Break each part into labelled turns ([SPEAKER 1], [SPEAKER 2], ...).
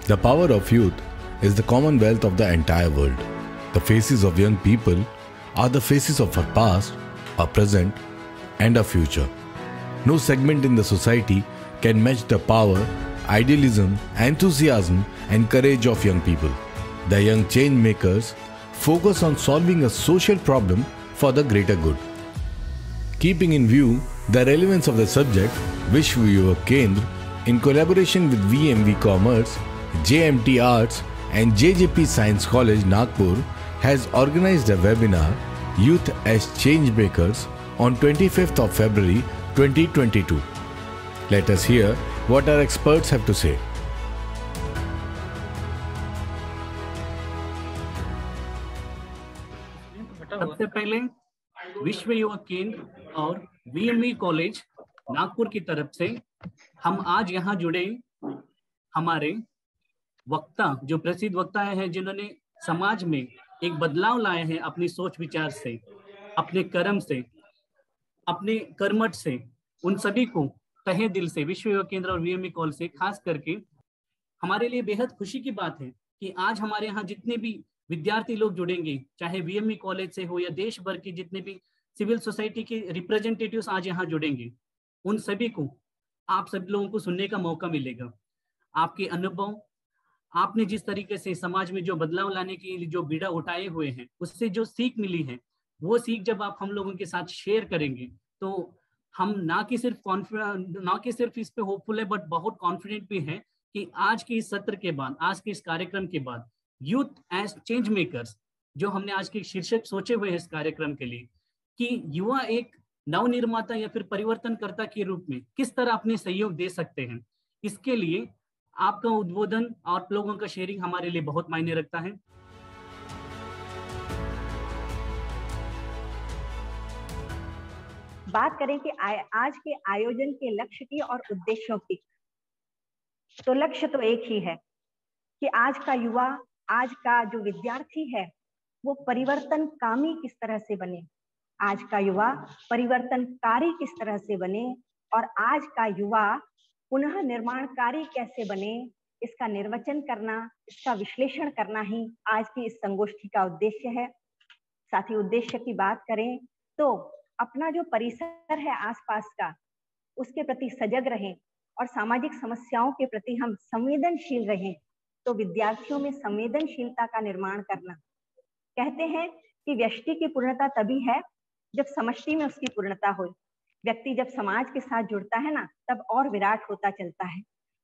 [SPEAKER 1] The power of youth is the commonwealth of the entire world. The faces of young people are the faces of our past, our present, and our future. No segment in the society can match the power, idealism, enthusiasm, and courage of young people. The young change makers focus on solving a social problem for the greater good. Keeping in view the relevance of the subject, Vishwa Yuva Kendra, in collaboration with VMV Commerce, JMT Arts, and JJP Science College, Nagpur, has organized a webinar, Youth as Changemakers, on 25th of February 2022. Let us hear what our experts have to say.
[SPEAKER 2] सबसे पहले विश्व युवा केंद्र और वीएमवी college Nagpur की तरफ से हम आज यहाँ जुड़े हमारे वक्ता, जो प्रसिद्ध वक्ता हैं जिन्होंने समाज में एक बदलाव लाए हैं अपनी सोच विचार से, अपने कर्म से, अपने कर्मठ से, उन सभी को तहे दिल से विश्व युवा केंद्र और वीएमवी कॉलेज से खास करके हमारे लिए बेहद खुशी की बात है कि आज हमारे यहाँ जितने भी विद्यार्थी लोग जुड़ेंगे, चाहे वीएमवी कॉलेज से हो या देश भर के जितने भी सिविल सोसाइटी के रिप्रेजेंटेटिव्स आज यहाँ जुड़ेंगे, उन सभी को आप सभी लोगों को सुनने का मौका मिलेगा। आपके अनुभव, आपने जिस तरीके से समाज में जो बदलाव लाने के लिए जो बीड़ा उठाए हुए हैं, उससे जो सीख मिली है, वो सीख जब आप हम लोगों के साथ शेयर करेंगे तो हम ना कि सिर्फ इस पे होपफुल है, बट बहुत कॉन्फिडेंट भी है कि आज के इस सत्र के बाद, आज के इस कार्यक्रम के बाद, यूथ एज चेंज मेकर्स, जो हमने आज के शीर्षक सोचे हुए हैं इस कार्यक्रम के लिए, कि युवा एक नवनिर्माता या फिर परिवर्तनकर्ता के रूप में किस तरह अपने सहयोग दे सकते हैं, इसके लिए आपका उद्बोधन और लोगों का शेयरिंग हमारे लिए बहुत मायने रखता है।
[SPEAKER 3] बात करें कि आज के आयोजन के लक्ष्य की और उद्देश्यों की, तो लक्ष्य तो एक ही है कि आज का युवा, आज का जो विद्यार्थी है, वो परिवर्तनकामी किस तरह से बने, आज का युवा परिवर्तनकारी किस तरह से बने, और आज का युवा पुनः निर्माणकारी कैसे बने, इसका निर्वचन करना, इसका विश्लेषण करना ही आज की इस संगोष्ठी का उद्देश्य है। साथ ही उद्देश्य की बात करें तो अपना जो परिसर है आसपास का, उसके प्रति सजग रहें और सामाजिक समस्याओं के प्रति हम संवेदनशील रहें। तो विद्यार्थियों में संवेदनशीलता का निर्माण करना, कहते हैं कि व्यष्टि की पूर्णता तभी है जब समष्टि में उसकी पूर्णता हो। व्यक्ति जब समाज के साथ जुड़ता है ना, तब और विराट होता चलता है।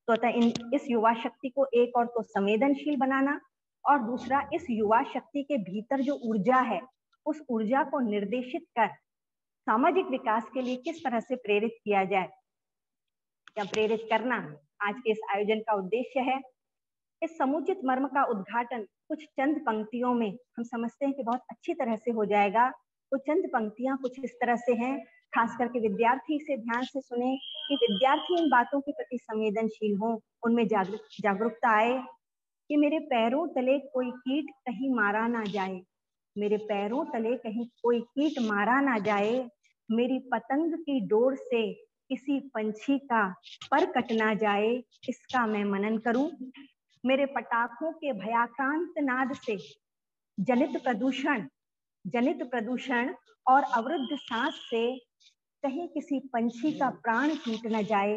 [SPEAKER 3] तो अतः इस युवा शक्ति को एक और तो संवेदनशील बनाना, और दूसरा इस युवा शक्ति के भीतर जो ऊर्जा है, उस ऊर्जा को निर्देशित कर सामाजिक विकास के लिए किस तरह से प्रेरित किया जाए या प्रेरित करना आज के इस आयोजन का उद्देश्य है। इस समुचित मर्म का उद्घाटन कुछ चंद पंक्तियों में हम समझते हैं कि बहुत अच्छी तरह से हो जाएगा। वो चंद पंक्तियां कुछ इस तरह से हैं, खास करके विद्यार्थी इसे ध्यान से सुने कि विद्यार्थी इन बातों के प्रति संवेदनशील हो, उनमें जागरूकता आए कि मेरे पैरों तले कोई कीट कहीं मारा ना जाए, मेरे पैरों तले कहीं कोई कीट मारा ना जाए, मेरी पतंग की डोर से किसी पंछी का पर कट ना जाए, इसका मैं मनन करूं। मेरे पटाखों के भयाक्रांत नाद से जनित प्रदूषण और अवरुद्ध सांस से कहीं किसी पंछी का प्राण टूट न जाए,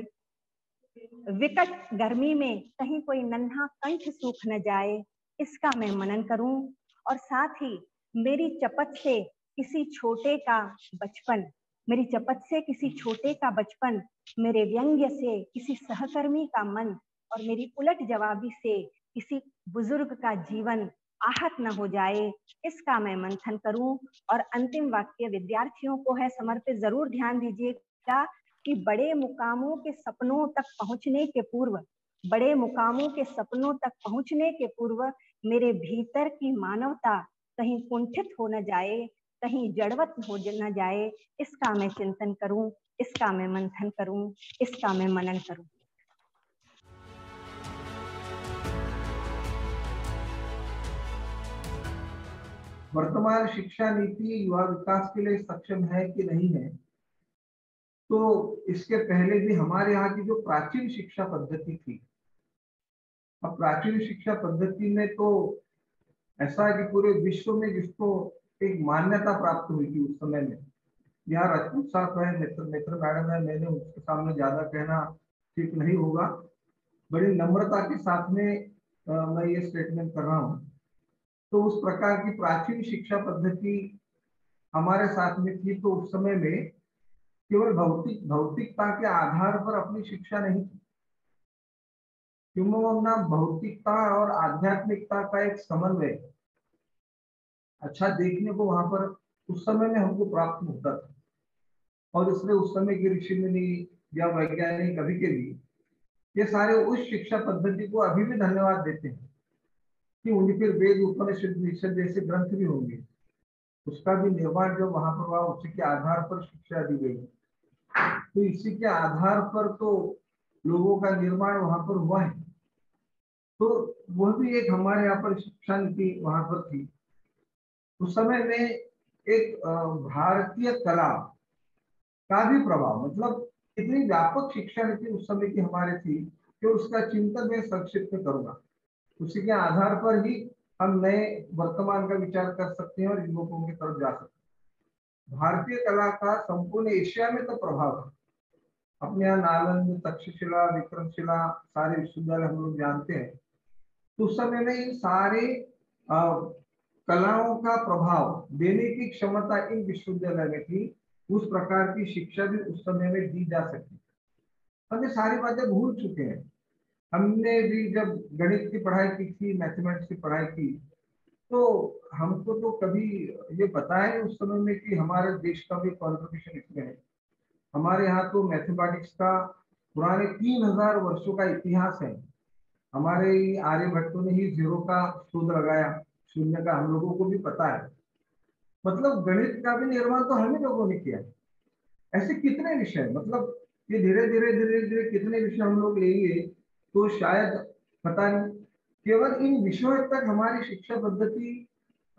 [SPEAKER 3] विकट गर्मी में कहीं कोई नन्हा कंठ सूख न जाए, इसका मैं मनन करूं। और साथ ही मेरी चपत से किसी छोटे का बचपन, मेरी चपत से किसी छोटे का बचपन, मेरे व्यंग्य से किसी सहकर्मी का मन, और मेरी उलट जवाबी से किसी बुजुर्ग का जीवन आहत न हो जाए, इसका मैं मंथन करूं। और अंतिम वाक्य विद्यार्थियों को है समर्पित। जरूर ध्यान दीजिएगा कि बड़े मुकामों के सपनों तक पहुंचने के पूर्व, बड़े मुकामों के सपनों तक पहुंचने के पूर्व मेरे भीतर की मानवता कहीं कुंठित हो न जाए, कहीं जड़वत हो न जाए, इसका मैं चिंतन करूं, इसका मैं मंथन करूं, इसका मैं मनन करूं।
[SPEAKER 4] वर्तमान शिक्षा नीति युवा विकास के लिए सक्षम है कि नहीं है, तो इसके पहले भी हमारे यहाँ की जो प्राचीन शिक्षा पद्धति थी अब प्राचीन शिक्षा पद्धति में तो ऐसा है कि पूरे विश्व में जिसको एक मान्यता प्राप्त हुई थी उस समय में, यहाँ राजपूत साहब है, मित्र मैडम है, मैंने उसके सामने ज्यादा कहना ठीक नहीं होगा, बड़ी नम्रता के साथ में मैं ये स्टेटमेंट कर रहा हूँ। तो उस प्रकार की प्राचीन शिक्षा पद्धति हमारे साथ में थी, तो उस समय में केवल भौतिकता के आधार पर अपनी शिक्षा नहीं थी, क्योंकि ना भौतिकता और आध्यात्मिकता का एक समन्वय अच्छा देखने को वहां पर उस समय में हमको प्राप्त होता था। और इसलिए उस समय के ऋषि मुनि या वैज्ञानिक अभी के भी ये सारे उस शिक्षा पद्धति को अभी भी धन्यवाद देते हैं कि उनके वेद उपनिषद जैसे ग्रंथ भी होंगे, उसका भी निर्माण जो वहां पर हुआ उसी के आधार पर शिक्षा दी गई। तो इसी के आधार पर तो लोगों का निर्माण वहां पर हुआ है। तो वह भी एक हमारे यहाँ पर शिक्षा नीति वहां पर थी। उस समय में एक भारतीय कला का भी प्रभाव, मतलब इतनी व्यापक शिक्षा नीति उस समय की हमारे थी कि उसका चिंतन मैं संक्षिप्त में करूंगा। उसी के आधार पर ही हम नए वर्तमान का विचार कर सकते हैं और युवकों की तरफ जा सकते हैं। भारतीय कला का संपूर्ण एशिया में तो प्रभाव है। अपने यहाँ नालंदा, तक्षशिला, विक्रमशिला सारे विश्वविद्यालय हम लोग जानते हैं। तो उस समय में इन सारे कलाओं का प्रभाव देने की क्षमता इन विश्वविद्यालय में थी। उस प्रकार की शिक्षा भी उस समय में दी जा सकती। हम ये सारी बातें भूल चुके हैं। हमने भी जब गणित की पढ़ाई की थी, मैथमेटिक्स की पढ़ाई की, तो हमको तो कभी ये पता है उस समय में कि हमारे देश का भी कॉन्ट्रीब्यूशन इसमें है। हमारे यहाँ तो मैथमेटिक्स का पुराने 3000 वर्षों का इतिहास है। हमारे आर्यभट्टों ने ही जीरो का शोध लगाया, शून्य का हम लोगों को भी पता है। मतलब गणित का भी निर्माण तो हम ही लोगों ने किया। ऐसे कितने विषय, मतलब ये धीरे धीरे कितने विषय हम लोग लेंगे तो शायद पता नहीं। केवल इन विषयों तक हमारी शिक्षा पद्धति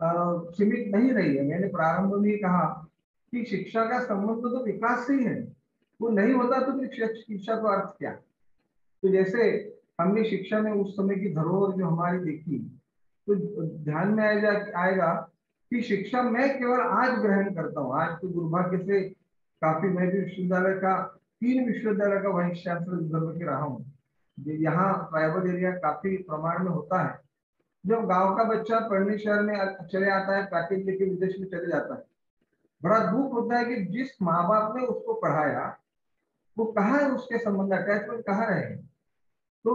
[SPEAKER 4] सीमित नहीं रही है। मैंने प्रारंभ में कहा कि शिक्षा का संबंध तो विकास से ही है, वो नहीं होता तो फिर शिक्षा का अर्थ क्या। तो जैसे हमने शिक्षा में उस समय की धरोहर जो हमारी देखी, तो ध्यान में आएगा कि शिक्षा मैं केवल आज ग्रहण करता हूँ। आज तो दुर्भाग्य से काफी मैं भी विश्वविद्यालय का 3 विश्वविद्यालय का वाइस चांसलर विदर्भ के रहा हूँ। यहाँ ट्राइबल एरिया काफी प्रमाण में होता है। जब गांव का बच्चा पढ़ने शहर में चले आता है, पैकेज लेके विदेश में चले जाता है, बड़ा दुख होता है कि जिस माँ बाप ने उसको पढ़ाया वो कहाँ है, उसके संबंध अटैचमेंट कहाँ रहे। तो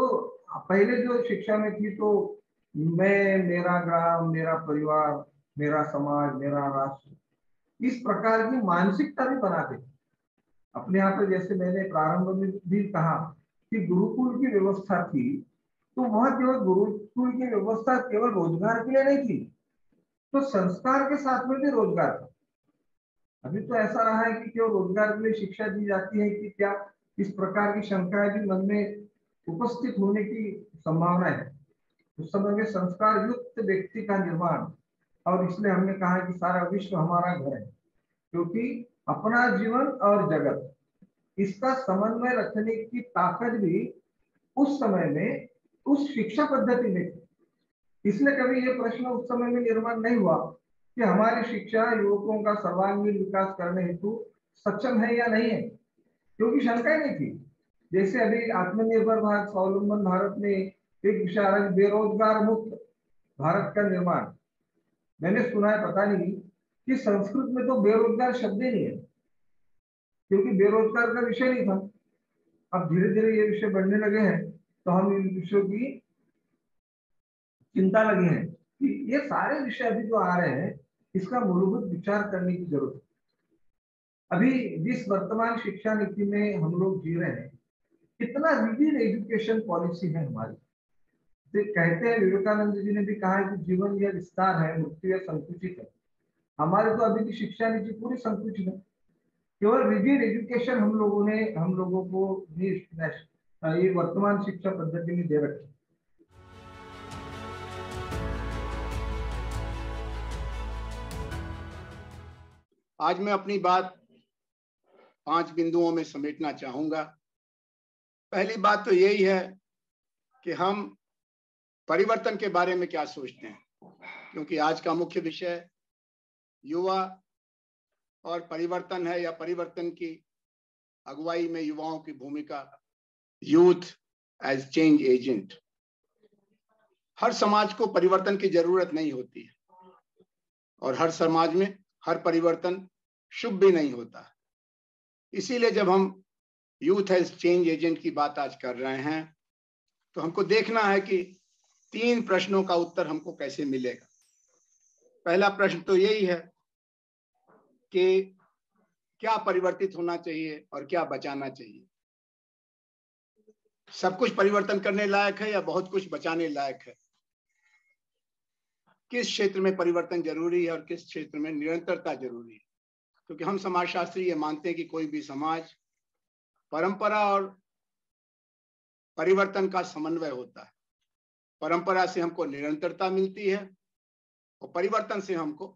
[SPEAKER 4] पहले जो शिक्षा में थी तो मैं, मेरा ग्राम, मेरा परिवार, मेरा समाज, मेरा राष्ट्र, इस प्रकार की मानसिकता भी बनाते थे अपने यहाँ पे। जैसे मैंने प्रारंभ में भी कहा कि गुरुकुल की व्यवस्था थी, तो वह केवल गुरुकुल की व्यवस्था केवल रोजगार के लिए नहीं थी, तो संस्कार के साथ में भी रोजगार था। अभी तो ऐसा रहा है कि केवल रोजगार के लिए शिक्षा दी जाती है कि क्या, इस प्रकार की शंकाएं भी मन में उपस्थित होने की संभावना है। उस समय में संस्कार युक्त व्यक्ति का निर्माण, और इसलिए हमने कहा कि सारा विश्व हमारा घर है, क्योंकि अपना जीवन और जगत इसका समन्वय रखने की ताकत भी उस समय में उस शिक्षा पद्धति में थी। इसलिए कभी ये प्रश्न उस समय में निर्माण नहीं हुआ कि हमारी शिक्षा युवकों का सर्वांगीण विकास करने हेतु सक्षम है या नहीं है, क्योंकि शंका ही नहीं थी। जैसे अभी आत्मनिर्भर भारत, स्वावलंबन भारत में एक विषय आ रहा है बेरोजगार मुक्त भारत का निर्माण। मैंने सुना है, पता नहीं कि संस्कृत में तो बेरोजगार शब्द ही नहीं है, क्योंकि बेरोजगार का विषय नहीं था। अब धीरे धीरे ये विषय बढ़ने लगे हैं, तो हम इन विषयों की चिंता लगी है कि ये सारे विषय अभी जो आ रहे हैं इसका मूलभूत विचार करने की जरूरत है। अभी जिस वर्तमान शिक्षा नीति में हम लोग जी रहे हैं, कितना रिजिड एजुकेशन पॉलिसी है हमारी। तो कहते हैं, विवेकानंद जी ने भी कहा है कि जीवन यह विस्तार है, मृत्यु यह संकुचित है। हमारे तो अभी की शिक्षा नीति पूरी संकुचित है। केवल रिजिड एजुकेशन हम लोगों को ये वर्तमान शिक्षा पद्धति में दे रखी।
[SPEAKER 5] आज मैं अपनी बात 5 बिंदुओं में समेटना चाहूंगा। पहली बात तो यही है कि हम परिवर्तन के बारे में क्या सोचते हैं, क्योंकि आज का मुख्य विषय युवा और परिवर्तन है, या परिवर्तन की अगुवाई में युवाओं की भूमिका, यूथ एज चेंज एजेंट। हर समाज को परिवर्तन की जरूरत नहीं होती है, और हर समाज में हर परिवर्तन शुभ भी नहीं होता। इसीलिए जब हम यूथ एज चेंज एजेंट की बात आज कर रहे हैं, तो हमको देखना है कि 3 प्रश्नों का उत्तर हमको कैसे मिलेगा। पहला प्रश्न तो यही है कि क्या परिवर्तित होना चाहिए और क्या बचाना चाहिए। सब कुछ परिवर्तन करने लायक है या बहुत कुछ बचाने लायक है। किस क्षेत्र में परिवर्तन जरूरी है और किस क्षेत्र में निरंतरता जरूरी है। क्योंकि हम समाजशास्त्री ये मानते हैं कि कोई भी समाज परंपरा और परिवर्तन का समन्वय होता है। परंपरा से हमको निरंतरता मिलती है और परिवर्तन से हमको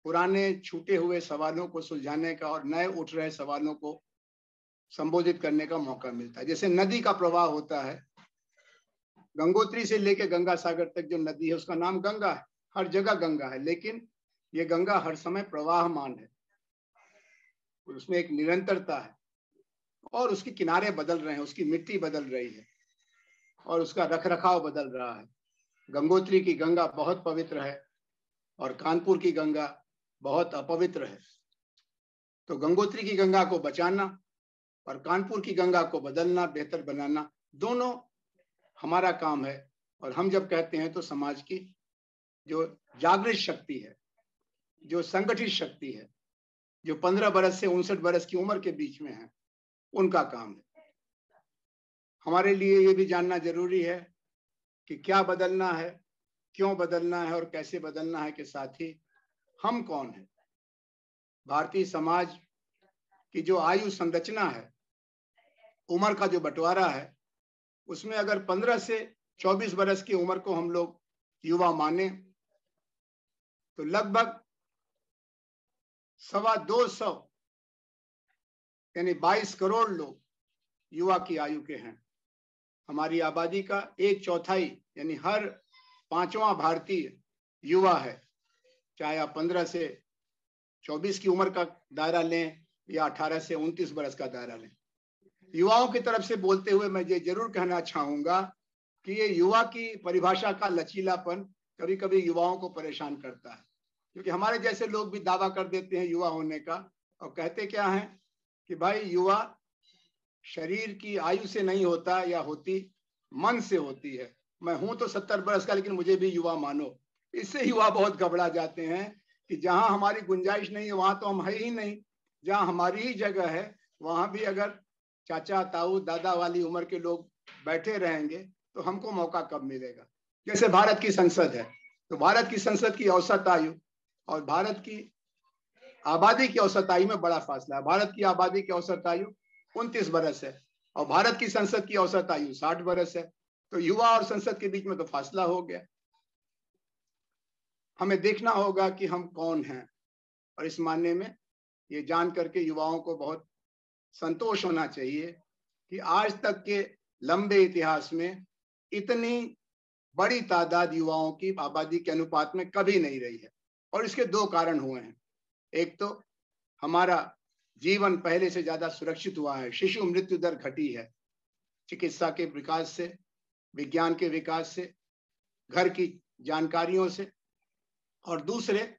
[SPEAKER 5] पुराने छूटे हुए सवालों को सुलझाने का और नए उठ रहे सवालों को संबोधित करने का मौका मिलता है। जैसे नदी का प्रवाह होता है, गंगोत्री से लेकर गंगा सागर तक जो नदी है उसका नाम गंगा है, हर जगह गंगा है, लेकिन ये गंगा हर समय प्रवाहमान है, उसमें एक निरंतरता है और उसके किनारे बदल रहे हैं, उसकी मिट्टी बदल रही है और उसका रखरखाव बदल रहा है। गंगोत्री की गंगा बहुत पवित्र है और कानपुर की गंगा बहुत अपवित्र है। तो गंगोत्री की गंगा को बचाना और कानपुर की गंगा को बदलना, बेहतर बनाना, दोनों हमारा काम है। और हम जब कहते हैं तो समाज की जो जागृत शक्ति है, जो संगठित शक्ति है, जो 15 बरस से 59 बरस की उम्र के बीच में है, उनका काम है। हमारे लिए ये भी जानना जरूरी है कि क्या बदलना है, क्यों बदलना है और कैसे बदलना है, के साथ ही हम कौन हैं। भारतीय समाज की जो आयु संरचना है, उम्र का जो बंटवारा है, उसमें अगर 15 से 24 बरस की उम्र को हम लोग युवा माने तो लगभग 225 यानी 22 करोड़ लोग युवा की आयु के हैं। हमारी आबादी का 1/4 यानी हर 5वां भारतीय युवा है, चाहे आप 15 से 24 की उम्र का दायरा लें या 18 से 29 बरस का दायरा लें। युवाओं की तरफ से बोलते हुए मैं ये जरूर कहना चाहूंगा कि ये युवा की परिभाषा का लचीलापन कभी कभी युवाओं को परेशान करता है, क्योंकि हमारे जैसे लोग भी दावा कर देते हैं युवा होने का और कहते क्या है कि भाई युवा शरीर की आयु से नहीं होता या होती मन से होती है। मैं हूं तो 70 बरस का, लेकिन मुझे भी युवा मानो। इससे युवा बहुत घबरा जाते हैं कि जहां हमारी गुंजाइश नहीं है वहां तो हम है ही नहीं, जहां हमारी ही जगह है वहां भी अगर चाचा ताऊ दादा वाली उम्र के लोग बैठे रहेंगे तो हमको मौका कब मिलेगा। जैसे भारत की संसद है, तो भारत की संसद की औसत आयु और भारत की आबादी की औसत आयु में बड़ा फासला है। भारत की आबादी की औसत आयु 29 बरस है और भारत की संसद की औसत आयु 60 बरस है। तो युवा और संसद के बीच में तो फासला हो गया। हमें देखना होगा कि हम कौन हैं, और इस मायने में ये जान करके युवाओं को बहुत संतोष होना चाहिए कि आज तक के लंबे इतिहास में इतनी बड़ी तादाद युवाओं की आबादी के अनुपात में कभी नहीं रही है। और इसके 2 कारण हुए हैं। एक तो हमारा जीवन पहले से ज्यादा सुरक्षित हुआ है, शिशु मृत्यु दर घटी है चिकित्सा के विकास से, विज्ञान के विकास से, घर की जानकारियों से। और दूसरे,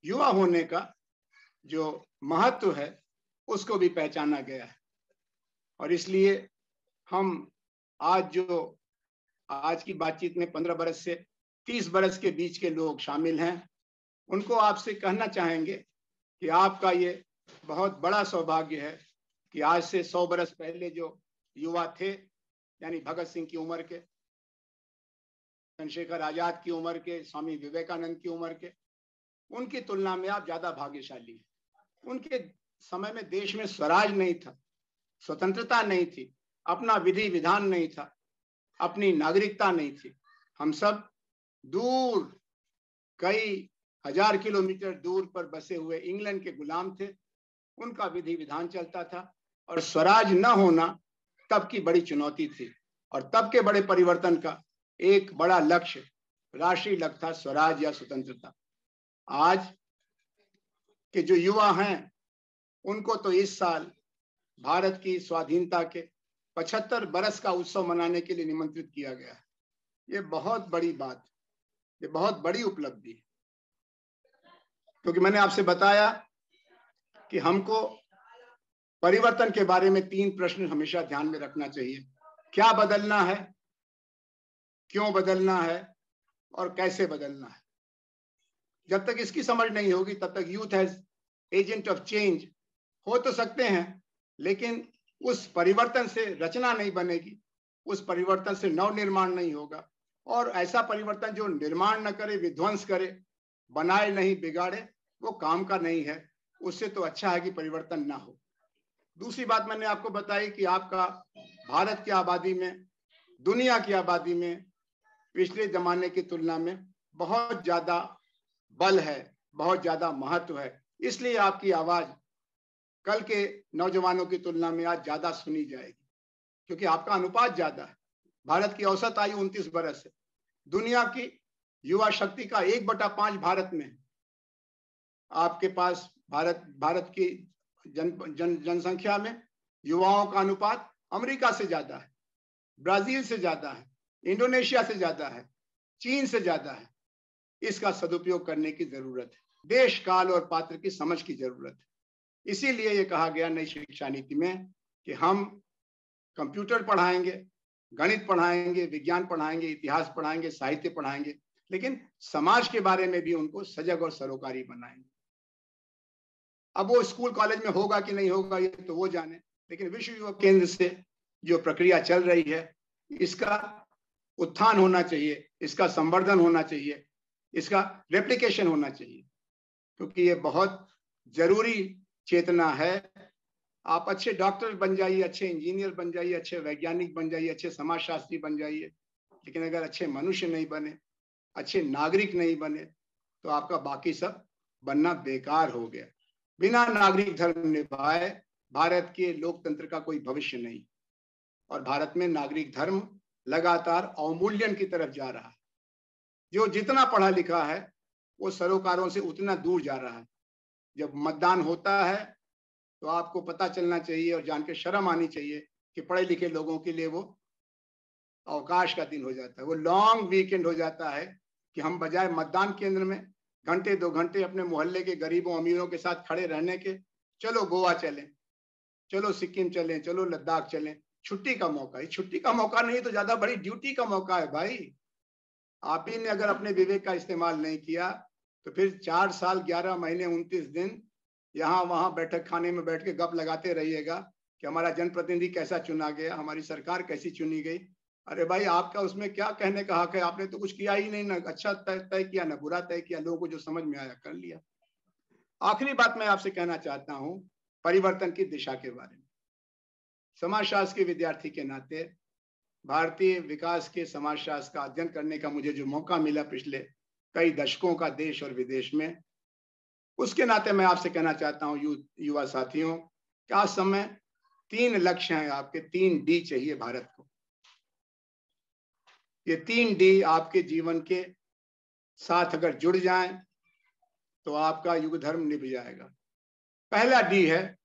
[SPEAKER 5] युवा होने का जो महत्व है उसको भी पहचाना गया है। और इसलिए हम आज की बातचीत में 15 बरस से 30 बरस के बीच के लोग शामिल हैं। उनको आपसे कहना चाहेंगे कि आपका ये बहुत बड़ा सौभाग्य है कि आज से 100 बरस पहले जो युवा थे, यानी भगत सिंह की उम्र के, चंद्रशेखर आजाद की उम्र के, स्वामी विवेकानंद की उम्र के, उनकी तुलना में आप ज्यादा भाग्यशाली हैं। उनके समय में देश में स्वराज नहीं था, स्वतंत्रता नहीं थी, अपना विधि विधान नहीं था, अपनी नागरिकता नहीं थी। हम सब दूर, कई हजार किलोमीटर दूर पर बसे हुए इंग्लैंड के गुलाम थे। उनका विधि विधान चलता था और स्वराज न होना तब की बड़ी चुनौती थी। और तब के बड़े परिवर्तन का एक बड़ा लक्ष्य, राष्ट्रीय लक्ष्य था स्वराज या स्वतंत्रता। आज के जो युवा हैं उनको तो इस साल भारत की स्वाधीनता के 75 बरस का उत्सव मनाने के लिए निमंत्रित किया गया है। ये बहुत बड़ी बात, ये बहुत बड़ी उपलब्धि है, क्योंकि मैंने आपसे बताया कि हमको परिवर्तन के बारे में 3 प्रश्न हमेशा ध्यान में रखना चाहिए। क्या बदलना है, क्यों बदलना है और कैसे बदलना है। जब तक इसकी समझ नहीं होगी तब तक youth as agent of change हो तो सकते हैं, लेकिन उस परिवर्तन से रचना नहीं बनेगी, उस परिवर्तन से नव निर्माण नहीं होगा। और ऐसा परिवर्तन जो निर्माण न करे, विध्वंस करे, बनाए नहीं बिगाड़े, वो काम का नहीं है। उससे तो अच्छा है कि परिवर्तन ना हो। दूसरी बात मैंने आपको बताई कि आपका भारत की आबादी में, दुनिया की आबादी में पिछले जमाने की तुलना में बहुत ज्यादा बल है, बहुत ज्यादा महत्व है। इसलिए आपकी आवाज कल के नौजवानों की तुलना में आज ज्यादा सुनी जाएगी, क्योंकि आपका अनुपात ज्यादा है। भारत की औसत आयु 29 बरस है। दुनिया की युवा शक्ति का 1/5 भारत में है। आपके पास भारत की जनसंख्या में युवाओं का अनुपात अमेरिका से ज्यादा है, ब्राजील से ज्यादा है, इंडोनेशिया से ज्यादा है, चीन से ज्यादा है। इसका सदुपयोग करने की जरूरत है। देश काल और पात्र की समझ की जरूरत है। इसीलिए ये कहा गया नई शिक्षा नीति में कि हम कंप्यूटर पढ़ाएंगे, गणित पढ़ाएंगे, विज्ञान पढ़ाएंगे, इतिहास पढ़ाएंगे, साहित्य पढ़ाएंगे, लेकिन समाज के बारे में भी उनको सजग और सरोकारी बनाएंगे। अब वो स्कूल कॉलेज में होगा कि नहीं होगा ये तो वो जाने, लेकिन विश्व युवा केंद्र से जो प्रक्रिया चल रही है इसका उत्थान होना चाहिए, इसका संवर्धन होना चाहिए, इसका रेप्लिकेशन होना चाहिए, क्योंकि ये बहुत जरूरी चेतना है। आप अच्छे डॉक्टर बन जाइए, अच्छे इंजीनियर बन जाइए, अच्छे वैज्ञानिक बन जाइए, अच्छे समाजशास्त्री बन जाइए, लेकिन अगर अच्छे मनुष्य नहीं बने, अच्छे नागरिक नहीं बने, तो आपका बाकी सब बनना बेकार हो गया। बिना नागरिक धर्म निभाए भारत के लोकतंत्र का कोई भविष्य नहीं। और भारत में नागरिक धर्म लगातार अवमूल्यन की तरफ जा रहा है। जो जितना पढ़ा लिखा है वो सरोकारों से उतना दूर जा रहा है। जब मतदान होता है तो आपको पता चलना चाहिए और जान के शर्म आनी चाहिए कि पढ़े लिखे लोगों के लिए वो अवकाश का दिन हो जाता है, वो लॉन्ग वीकेंड हो जाता है कि हम बजाय मतदान केंद्र में घंटे 2 घंटे अपने मोहल्ले के गरीबों अमीरों के साथ खड़े रहने के, चलो गोवा चलें, चलो सिक्किम चलें, चलो लद्दाख चलें। छुट्टी का मौका है, छुट्टी का मौका नहीं तो ज्यादा बड़ी ड्यूटी का मौका है भाई। आप ही ने अगर अपने विवेक का इस्तेमाल नहीं किया तो फिर 4 साल 11 महीने 29 दिन यहाँ वहां बैठक खाने में बैठ के गप लगाते रहिएगा कि हमारा जनप्रतिनिधि कैसा चुना गया, हमारी सरकार कैसी चुनी गई। अरे भाई आपका उसमें क्या कहने का हक है? आपने तो कुछ किया ही नहीं, ना अच्छा तय किया ना बुरा तय किया, लोगों को जो समझ में आया कर लिया। आखिरी बात मैं आपसे कहना चाहता हूं परिवर्तन की दिशा के बारे में। समाजशास्त्र के विद्यार्थी के नाते भारतीय विकास के समाजशास्त्र का अध्ययन करने का मुझे जो मौका मिला पिछले कई दशकों का देश और विदेश में, उसके नाते मैं आपसे कहना चाहता हूं युवा साथियों, क्या समय 3 लक्ष्य हैं आपके, 3 डी चाहिए भारत को। ये 3 डी आपके जीवन के साथ अगर जुड़ जाएं तो आपका युग धर्म निभ जाएगा। पहला डी है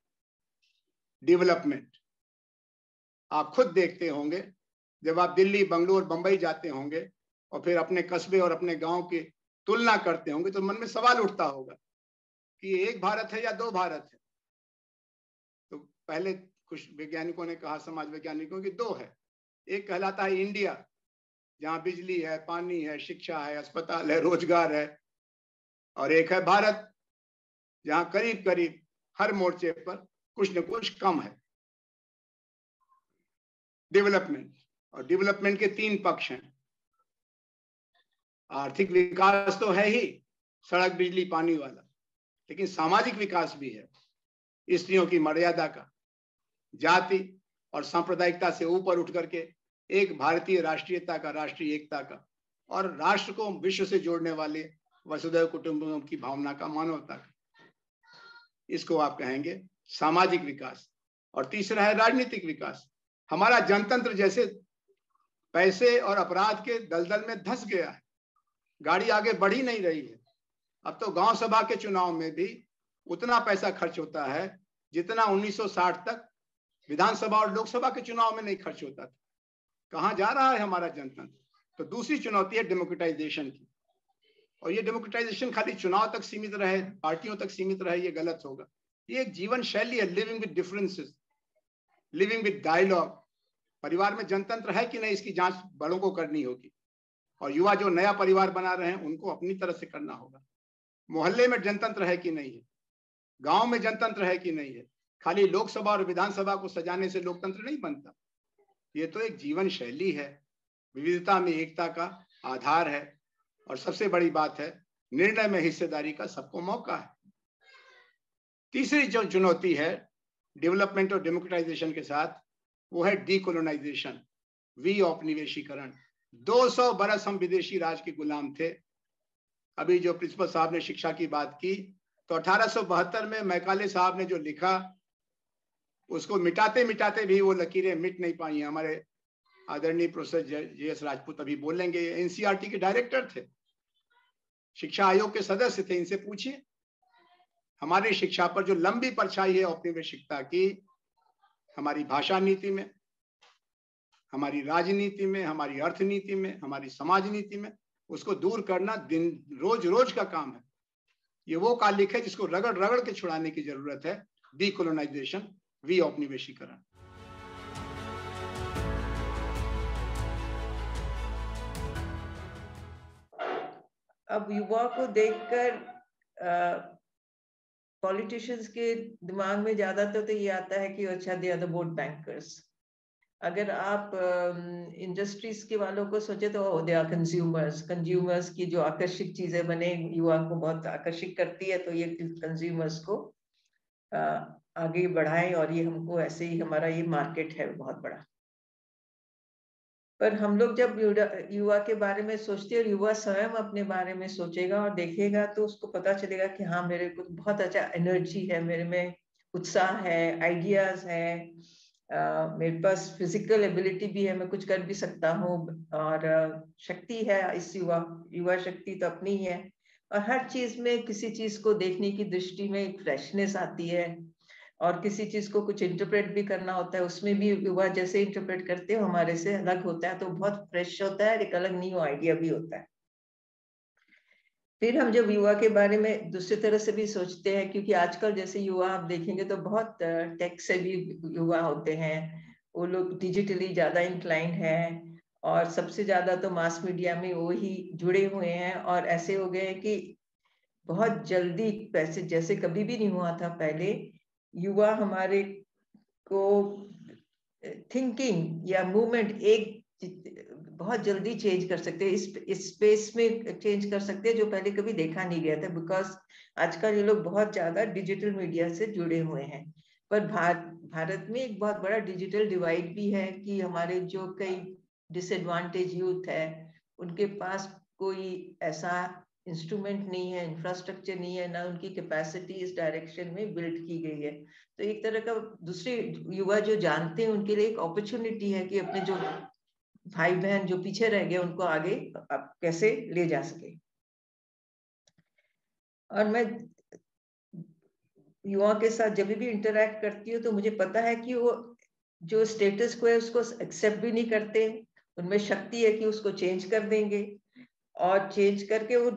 [SPEAKER 5] डेवलपमेंट। आप खुद देखते होंगे जब आप दिल्ली, बंगलोर, बंबई जाते होंगे और फिर अपने कस्बे और अपने गांव की तुलना करते होंगे तो मन में सवाल उठता होगा कि एक भारत है या 2 भारत है। तो पहले कुछ वैज्ञानिकों ने कहा, समाज वैज्ञानिकों की 2 है। एक कहलाता है इंडिया, जहां बिजली है, पानी है, शिक्षा है, अस्पताल है, रोजगार है, और एक है भारत जहां करीब करीब हर मोर्चे पर कुछ न कुछ कम है। डेवलपमेंट, और डेवलपमेंट के 3 पक्ष हैं। आर्थिक विकास तो है ही, सड़क, बिजली, पानी वाला, लेकिन सामाजिक विकास भी है। स्त्रियों की मर्यादा का, जाति और सांप्रदायिकता से ऊपर उठ करके एक भारतीय राष्ट्रीयता का, राष्ट्रीय एकता का, और राष्ट्र को विश्व से जोड़ने वाले वसुधैव कुटुंबकम की भावना का, मानवता का। इसको आप कहेंगे सामाजिक विकास। और तीसरा है राजनीतिक विकास। हमारा जनतंत्र जैसे पैसे और अपराध के दलदल में धंस गया है, गाड़ी आगे बढ़ ही नहीं रही है। अब तो गांव सभा के चुनाव में भी उतना पैसा खर्च होता है जितना 1960 तक विधानसभा और लोकसभा के चुनाव में नहीं खर्च होता था। कहां जा रहा है हमारा जनतंत्र? तो दूसरी चुनौती है डेमोक्रेटाइजेशन की, और ये डेमोक्रेटाइजेशन खाली चुनाव तक सीमित रहे, पार्टियों तक सीमित रहे, ये गलत होगा। ये एक जीवन शैली है, living with differences, living with dialogue. परिवार में जनतंत्र है कि नहीं, इसकी जांच बड़ों को करनी होगी, और युवा जो नया परिवार बना रहे हैं उनको अपनी तरह से करना होगा। मोहल्ले में जनतंत्र है कि नहीं है, गांव में जनतंत्र है कि नहीं है। खाली लोकसभा और विधानसभा को सजाने से लोकतंत्र नहीं बनता। ये तो एक जीवन शैली है, विविधता में एकता का आधार है, और सबसे बड़ी बात है निर्णय में हिस्सेदारी का सबको मौका है। तीसरी जो चुनौती है डेवलपमेंट और डेमोक्रेटाइजेशन के साथ, वो है डीकोलोनाइजेशन, विऔपनिवेशीकरण। 200 बरस हम विदेशी राज के गुलाम थे। अभी जो प्रिंसिपल साहब ने शिक्षा की बात की, तो 1872 में मैकाले साहब ने जो लिखा, उसको मिटाते मिटाते भी वो लकीरें मिट नहीं पाई हैं। हमारे आदरणीय प्रोफेसर JS राजपूत अभी बोलेंगे, NCERT के डायरेक्टर थे, शिक्षा आयोग के सदस्य थे। इनसे पूछिए हमारी शिक्षा पर जो लंबी परछाई है औपनिवेशिकता की, हमारी भाषा नीति में, हमारी राजनीति में, हमारी अर्थनीति में, हमारी समाज नीति में, उसको दूर करना दिन रोज रोज का काम है। ये वो कालिक है जिसको रगड़ रगड़ के छुड़ाने की जरूरत है। डीकोलोनाइजेशन, विऔपनिवेशीकरण।
[SPEAKER 6] अब युवा को देखकर पॉलिटिशियंस के दिमाग में ज्यादातर तो ये आता है कि अच्छा they are the vote bankers. अगर आप इंडस्ट्रीज के वालों को सोचे तो दे आर कंज्यूमर्स। कंज्यूमर्स की जो आकर्षक चीजें बने युवा को बहुत आकर्षित करती है, तो ये कंज्यूमर्स को आगे बढ़ाएं, और ये हमको ऐसे ही हमारा ये मार्केट है बहुत बड़ा। पर हम लोग जब युवा के बारे में सोचते हैं और युवा स्वयं अपने बारे में सोचेगा और देखेगा, तो उसको पता चलेगा कि हाँ मेरे को बहुत अच्छा एनर्जी है, मेरे में उत्साह है, आइडियाज है, मेरे पास फिजिकल एबिलिटी भी है, मैं कुछ कर भी सकता हूँ, और शक्ति है। इस युवा शक्ति तो अपनी है, और हर चीज में किसी चीज को देखने की दृष्टि में एक फ्रेशनेस आती है, और किसी चीज को कुछ इंटरप्रेट भी करना होता है, उसमें भी युवा जैसे इंटरप्रेट करते हो हमारे से अलग होता है, तो बहुत फ्रेश होता है, एक अलग न्यू आइडिया भी होता है। फिर हम जब युवा के बारे में दूसरी तरह से भी सोचते हैं, क्योंकि आजकल जैसे युवा आप देखेंगे तो बहुत टेक से भी युवा होते हैं, वो लोग डिजिटली ज्यादा इंक्लाइंड है, और सबसे ज्यादा तो मास मीडिया में वो ही जुड़े हुए हैं, और ऐसे हो गए कि बहुत जल्दी पैसे जैसे कभी भी नहीं हुआ था पहले, युवा हमारे को थिंकिंग या मूवमेंट एक बहुत जल्दी चेंज कर सकते हैं, इस स्पेस में चेंज कर सकते हैं जो पहले कभी देखा नहीं गया था, बिकॉज आजकल ये लोग बहुत ज्यादा डिजिटल मीडिया से जुड़े हुए हैं। पर भारत में एक बहुत बड़ा डिजिटल डिवाइड भी है कि हमारे जो कई डिसएडवांटेज यूथ है उनके पास कोई ऐसा इंस्ट्रूमेंट नहीं है, इंफ्रास्ट्रक्चर नहीं है, ना उनकी कैपेसिटी इस डायरेक्शन में बिल्ड की गई है। तो एक तरह का दूसरे युवा जो जानते हैं उनके लिए एक अपॉर्चुनिटी है कि अपने जो भाई बहन जो पीछे रह गए उनको आगे आप कैसे ले जा सके। और मैं युवाओं के साथ जब भी इंटरैक्ट करती हूँ तो मुझे पता है कि वो जो स्टेटस को है उसको एक्सेप्ट भी नहीं करते, उनमें शक्ति है कि उसको चेंज कर देंगे, और चेंज करके वो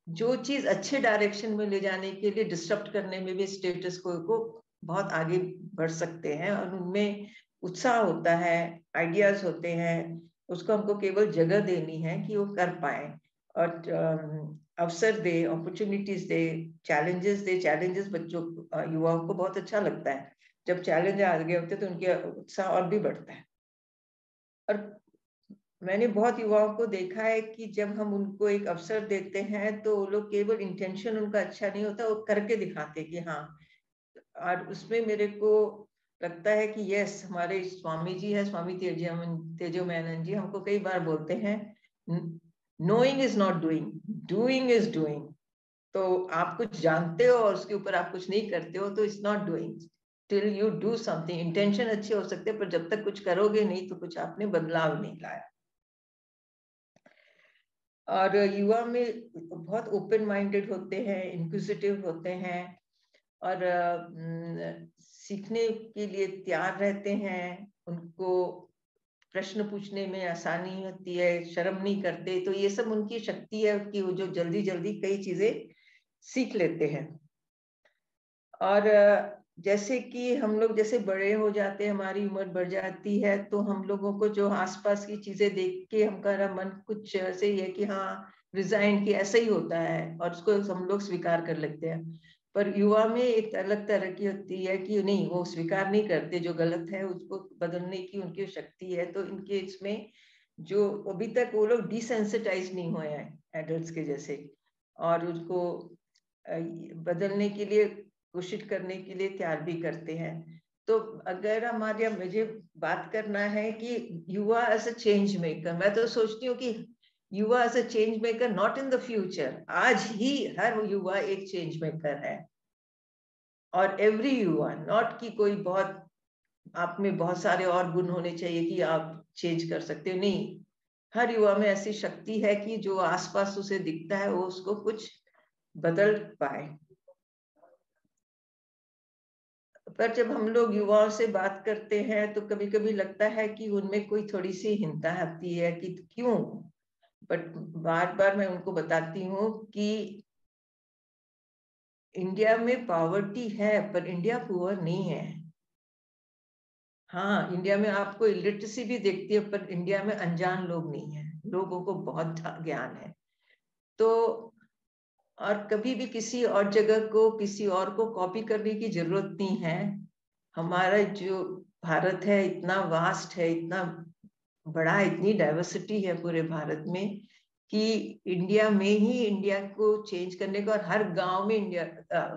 [SPEAKER 6] जो चीज अच्छे डायरेक्शन में ले जाने के लिए डिस्टर्ब करने में भी स्टेटस को बहुत आगे बढ़ सकते हैं, और उनमें उत्साह होता है, आइडियाज होते हैं, उसको हमको केवल जगह देनी है कि वो कर पाए, और अवसर दे, अपॉर्चुनिटीज दे, चैलेंजेस दे। चैलेंजेस बच्चों युवाओं को बहुत अच्छा लगता है, जब चैलेंज आ गए होते तो उनके उत्साह और भी बढ़ता है। और मैंने बहुत युवाओं को देखा है कि जब हम उनको एक अवसर देते हैं तो वो लोग केवल इंटेंशन उनका अच्छा नहीं होता, वो करके दिखाते कि हाँ। और उसमें मेरे को लगता है कि यस, हमारे स्वामी जी है, स्वामी तेजोमैनन जी, हमको कई बार बोलते हैं knowing is not doing, doing is doing. तो आप कुछ जानते हो और उसके ऊपर आप कुछ नहीं करते हो तो it's not doing. till you do something. Intention अच्छे हो सकते हैं, पर जब तक कुछ करोगे नहीं तो कुछ आपने बदलाव नहीं लाया। और युवा में बहुत ओपन माइंडेड होते हैं, इंक्विजिटिव होते हैं, और सीखने के लिए तैयार रहते हैं। उनको प्रश्न पूछने में आसानी होती है, शर्म नहीं करते। तो ये सब उनकी शक्ति है कि वो जो जल्दी जल्दी कई चीजें सीख लेते हैं। और जैसे कि हम लोग जैसे बड़े हो जाते हैं, हमारी उम्र बढ़ जाती है, तो हम लोगों को जो आसपास की चीजें देख के हमारा मन कुछ ऐसे ही है कि हाँ रिजाइन की ऐसा ही होता है, और उसको हम लोग स्वीकार कर लेते हैं। पर युवा में एक अलग तरह की होती है कि नहीं, वो स्वीकार नहीं करते, जो गलत है उसको बदलने की उनकी शक्ति है। तो इनके इसमें जो अभी तक वो लोग डिसेंसिटाइज नहीं हुए हैं एडल्ट्स के जैसे, और उसको बदलने के लिए कोशिश करने के लिए तैयार भी करते हैं। तो अगर हमारे मुझे बात करना है कि युवा एज अ चेंज मेकर, मैं तो सोचती हूँ कि युवा as a change maker not in the future, आज ही हर युवा एक चेंज मेकर है। और एवरी युवा, नॉट कि कोई बहुत आप में बहुत सारे और गुण होने चाहिए कि आप चेंज कर सकते हो, नहीं, हर युवा में ऐसी शक्ति है कि जो आसपास उसे दिखता है वो उसको कुछ बदल पाए। पर जब हम लोग युवाओं से बात करते हैं तो कभी कभी लगता है कि उनमें कोई थोड़ी सी हिंसा आती है कि क्यों, बट बार बार मैं उनको बताती हूँ कि इंडिया में पॉवर्टी है पर इंडिया पुअर नहीं है। हाँ, इंडिया में आपको इलिटरेसी भी देखती है, पर इंडिया में अनजान लोग नहीं है, लोगों को बहुत ज्ञान है। तो और कभी भी किसी और जगह को किसी और को कॉपी करने की जरूरत नहीं है। हमारा जो भारत है इतना वास्ट है, इतना बड़ा, इतनी डाइवर्सिटी है पूरे भारत में कि इंडिया में ही इंडिया को चेंज करने का, और हर गांव में इंडिया,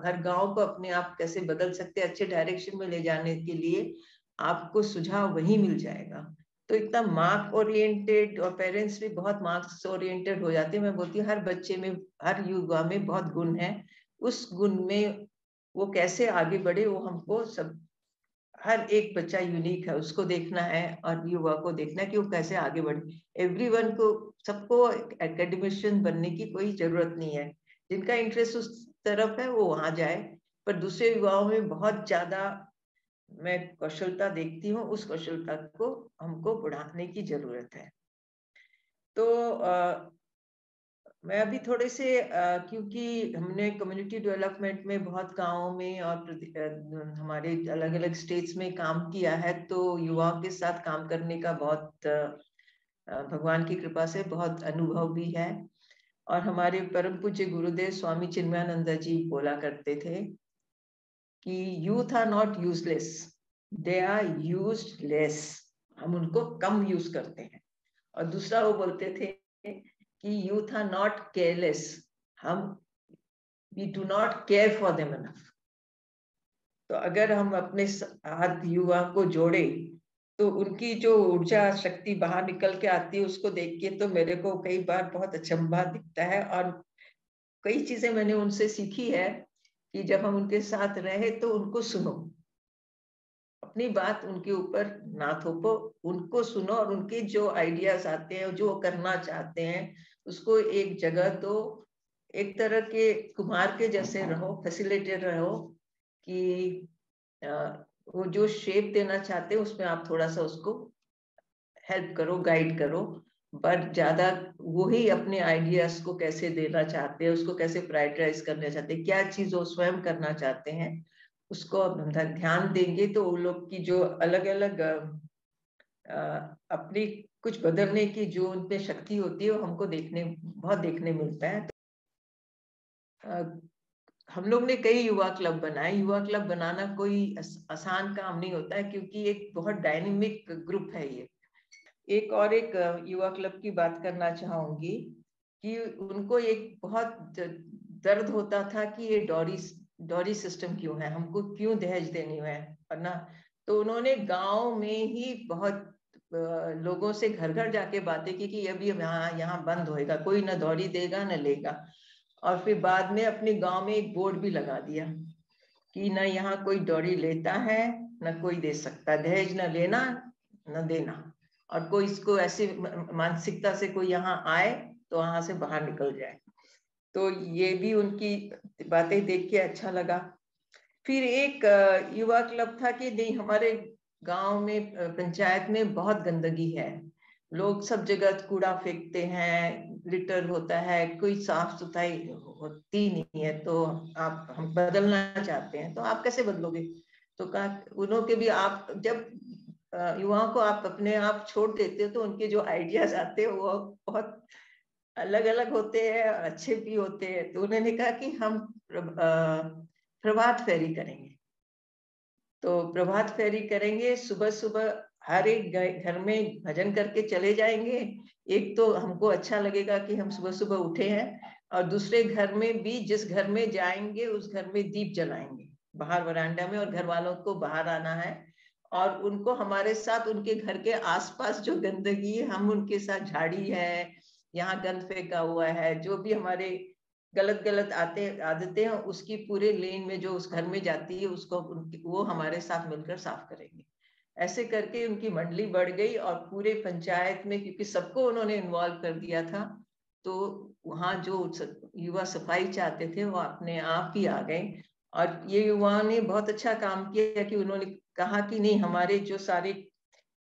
[SPEAKER 6] हर गांव को अपने आप कैसे बदल सकते हैं अच्छे डायरेक्शन में ले जाने के लिए आपको सुझाव वही मिल जाएगा। तो इतना मार्क ओरिएंटेड, और पेरेंट्स भी बहुत मार्क्स ओरिएंटेड हो जाते हैं। मैं बोलती हूँ हर बच्चे में, हर युवा में बहुत गुण है, उस गुण में वो कैसे आगे बढ़े वो हमको सब, हर एक बच्चा यूनिक है, उसको देखना है और युवा को देखना है कि वो कैसे आगे बढ़े। एवरीवन को, सबको एकेडमिशियन बनने की कोई जरूरत नहीं है, जिनका इंटरेस्ट उस तरफ है वो वहां जाए। पर दूसरे युवाओं में बहुत ज्यादा मैं कौशलता देखती हूँ, उस कौशलता को हमको बढ़ाने की जरूरत है। तो मैं अभी थोड़े से क्योंकि हमने कम्युनिटी डेवलपमेंट में बहुत गाँव में और हमारे अलग अलग स्टेट्स में काम किया है, तो युवाओं के साथ काम करने का बहुत भगवान की कृपा से बहुत अनुभव भी है। और हमारे परम पूज्य गुरुदेव स्वामी चिन्मयानंद जी बोला करते थे कि youth are not useless, they are used less. हम उनको कम यूज करते हैं। और दूसरा वो बोलते थे कि यूथ आर नॉट केयरलेस, हम we do not care for them enough. तो अगर हम अपने साथ युवा को जोड़े तो उनकी जो ऊर्जा शक्ति बाहर निकल के आती है, उसको देख के तो मेरे को कई बार बहुत अचंभा दिखता है। और कई चीजें मैंने उनसे सीखी है कि जब हम उनके साथ रहे तो उनको सुनो, अपनी बात उनके ऊपर ना थोपो, उनको सुनो, और उनके जो आइडियाज आते हैं, जो करना चाहते हैं, उसको एक जगह दो। एक तरह के कुम्हार के जैसे रहो, फैसिलिटेटर रहो, कि वो जो शेप देना चाहते हैं उसमें आप थोड़ा सा उसको हेल्प करो, गाइड करो। पर ज्यादा वही अपने आइडियाज को कैसे देना चाहते हैं, उसको कैसे प्रायोरिटाइज करना चाहते हैं, क्या चीज वो स्वयं करना चाहते हैं, उसको ध्यान देंगे तो वो लोग की जो अलग अलग अपनी कुछ बदलने की जो उनपे शक्ति होती है वो हमको बहुत देखने मिलता है। हम लोग ने कई युवा क्लब बनाए। युवा क्लब बनाना कोई आसान काम नहीं होता है, क्योंकि एक बहुत डायनेमिक ग्रुप है ये। एक युवा क्लब की बात करना चाहूंगी कि उनको एक बहुत दर्द होता था कि ये डॉरी सिस्टम क्यों है, हमको क्यों दहेज देनी है ना। तो उन्होंने गांव में ही बहुत लोगों से घर घर जाके बातें की कि अभी यहाँ बंद होएगा, कोई ना दौरी देगा ना लेगा। और फिर बाद में अपने गांव में एक बोर्ड भी लगा दिया कि न यहाँ कोई डोरी लेता है न कोई दे सकता, दहेज न लेना न देना, और कोई इसको ऐसी मानसिकता से कोई यहाँ आए तो वहां से बाहर निकल जाए। तो ये भी उनकी बातें देख के अच्छा लगा। फिर एक युवा क्लब था कि नहीं, हमारे गांव में पंचायत में बहुत गंदगी है, लोग सब जगह कूड़ा फेंकते हैं, लिटर होता है, कोई साफ सफाई होती नहीं है, तो आप हम बदलना चाहते हैं, तो आप कैसे बदलोगे? तो कहा उन्होंने भी, आप जब युवाओं को आप अपने आप छोड़ देते हो तो उनके जो आइडियाज आते हैं वो बहुत अलग अलग होते हैं और अच्छे भी होते हैं। तो उन्होंने कहा कि हम प्रभात फेरी करेंगे। तो प्रभात फेरी करेंगे, सुबह सुबह हर एक घर में भजन करके चले जाएंगे। एक तो हमको अच्छा लगेगा कि हम सुबह सुबह उठे हैं, और दूसरे घर में भी जिस घर में जाएंगे उस घर में दीप जलाएंगे बाहर वरांडा में, और घर वालों को बाहर आना है और उनको हमारे साथ उनके घर के आसपास जो गंदगी है हम उनके साथ, झाड़ी है, यहाँ गंद फेंका हुआ है, जो भी हमारे गलत गलत आदतें हैं उसकी पूरे लेन में जो उस घर में जाती है उसको वो हमारे साथ मिलकर साफ करेंगे। ऐसे करके उनकी मंडली बढ़ गई और पूरे पंचायत में, क्योंकि सबको उन्होंने इन्वॉल्व कर दिया था, तो वहाँ जो युवा सफाई चाहते थे वो अपने आप ही आ गए। और ये युवाओं ने बहुत अच्छा काम किया कि उन्होंने कहा कि नहीं, हमारे जो सारे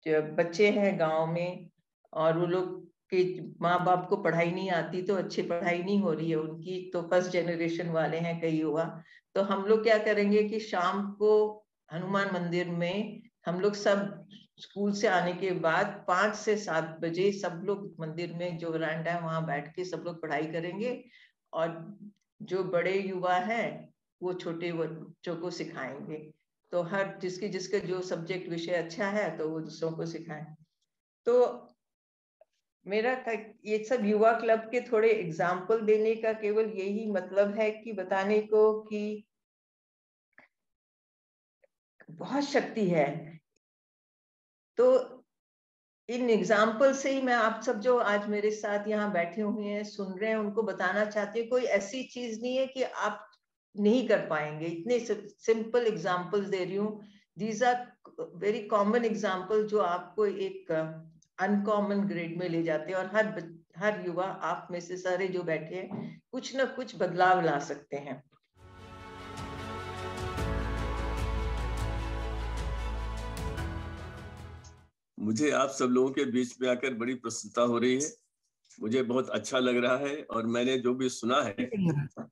[SPEAKER 6] बच्चे हैं गांव में और वो लोग के माँ बाप को पढ़ाई नहीं आती, तो अच्छी पढ़ाई नहीं हो रही है उनकी, तो फर्स्ट जनरेशन वाले हैं कई युवा, तो हम लोग क्या करेंगे कि शाम को हनुमान मंदिर में हम लोग सब स्कूल से आने के बाद 5 से 7 बजे सब लोग मंदिर में जो वरांडा है वहां बैठ के सब लोग पढ़ाई करेंगे, और जो बड़े युवा हैं वो छोटे बच्चों को सिखाएंगे। तो हर जिसके जो सब्जेक्ट विषय अच्छा है तो वो दूसरों को सिखाएं। तो मेरा ये सब युवा क्लब के थोड़े एग्जाम्पल देने का केवल यही मतलब है कि बताने को कि बहुत शक्ति है। तो इन एग्जाम्पल से ही मैं आप सब जो आज मेरे साथ यहाँ बैठे हुए हैं सुन रहे हैं उनको बताना चाहती हूँ, कोई ऐसी चीज नहीं है कि आप नहीं कर पाएंगे। इतने सिंपल एग्जाम्पल्स दे रही हूँ, these are very common example जो आपको एक अनकॉमन ग्रेड में ले जाते हैं, और हर युवा, आप में से सारे जो बैठे हैं, कुछ ना कुछ बदलाव ला सकते हैं।
[SPEAKER 7] मुझे आप सब लोगों के बीच में आकर बड़ी प्रसन्नता हो रही है, मुझे बहुत अच्छा लग रहा है, और मैंने जो भी सुना है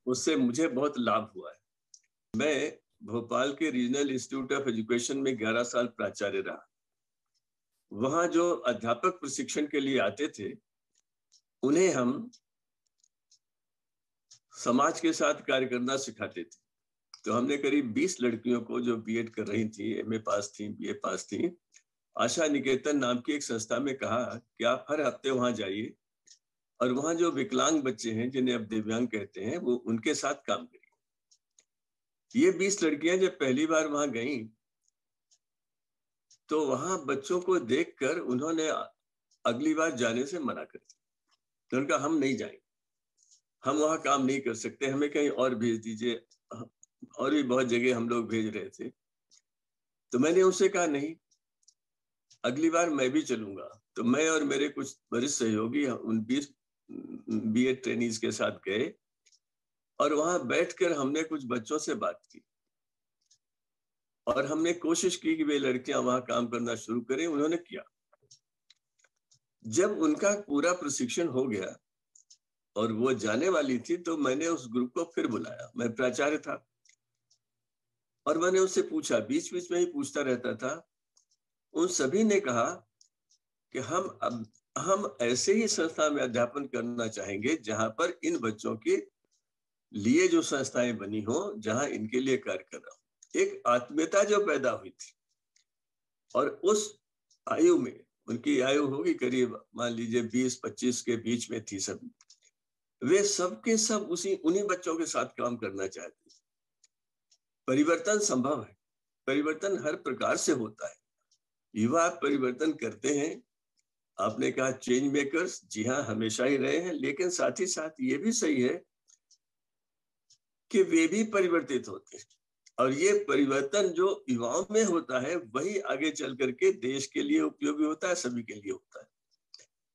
[SPEAKER 7] उससे मुझे बहुत लाभ हुआ है। मैं भोपाल के रीजनल इंस्टीट्यूट ऑफ एजुकेशन में 11 साल प्राचार्य रहा। वहां जो अध्यापक प्रशिक्षण के लिए आते थे उन्हें हम समाज के साथ कार्य करना सिखाते थे। तो हमने करीब 20 लड़कियों को जो बीएड कर रही थी, एमए पास थी, बीए पास थी, आशा निकेतन नाम की एक संस्था में कहा कि आप हर हफ्ते वहां जाइए और वहां जो विकलांग बच्चे हैं जिन्हें अब दिव्यांग कहते हैं वो उनके साथ काम करिए। ये 20 लड़कियां जब पहली बार वहां गईं तो वहां बच्चों को देखकर उन्होंने अगली बार जाने से मना कर दिया। तो उनका हम नहीं जाएंगे, हम वहां काम नहीं कर सकते, हमें कहीं और भेज दीजिए। और भी बहुत जगह हम लोग भेज रहे थे। तो मैंने उनसे कहा नहीं, अगली बार मैं भी चलूंगा। तो मैं और मेरे कुछ वरिष्ठ सहयोगी उन 20 बीएड ट्रेनीज के साथ गए और वहां बैठकर हमने कुछ बच्चों से बात की और हमने कोशिश की कि वे लड़कियां वहां काम करना शुरू करें। उन्होंने किया। जब उनका पूरा प्रशिक्षण हो गया और वो जाने वाली थी तो मैंने उस ग्रुप को फिर बुलाया। मैं प्राचार्य था और मैंने उससे पूछा, बीच बीच में ही पूछता रहता था। उन सभी ने कहा कि हम ऐसे ही संस्था में अध्यापन करना चाहेंगे जहां पर इन बच्चों के लिए जो संस्थाएं बनी हो, जहां इनके लिए कार्य कर रहा हूं। एक आत्मीयता जो पैदा हुई थी और उस आयु में, उनकी आयु होगी करीब मान लीजिए 20-25 के बीच में थी सब, वे सब के सब उन्हीं बच्चों के साथ काम करना चाहते थे। परिवर्तन संभव है, परिवर्तन हर प्रकार से होता है। युवा परिवर्तन करते हैं। आपने कहा चेंज मेकर्स, जी हाँ, हमेशा ही रहे हैं, लेकिन साथ ही साथ ये भी सही है कि वे भी परिवर्तित होते हैं। और ये परिवर्तन जो युवाओं में होता है वही आगे चल करके देश के लिए उपयोगी होता है, सभी के लिए होता है।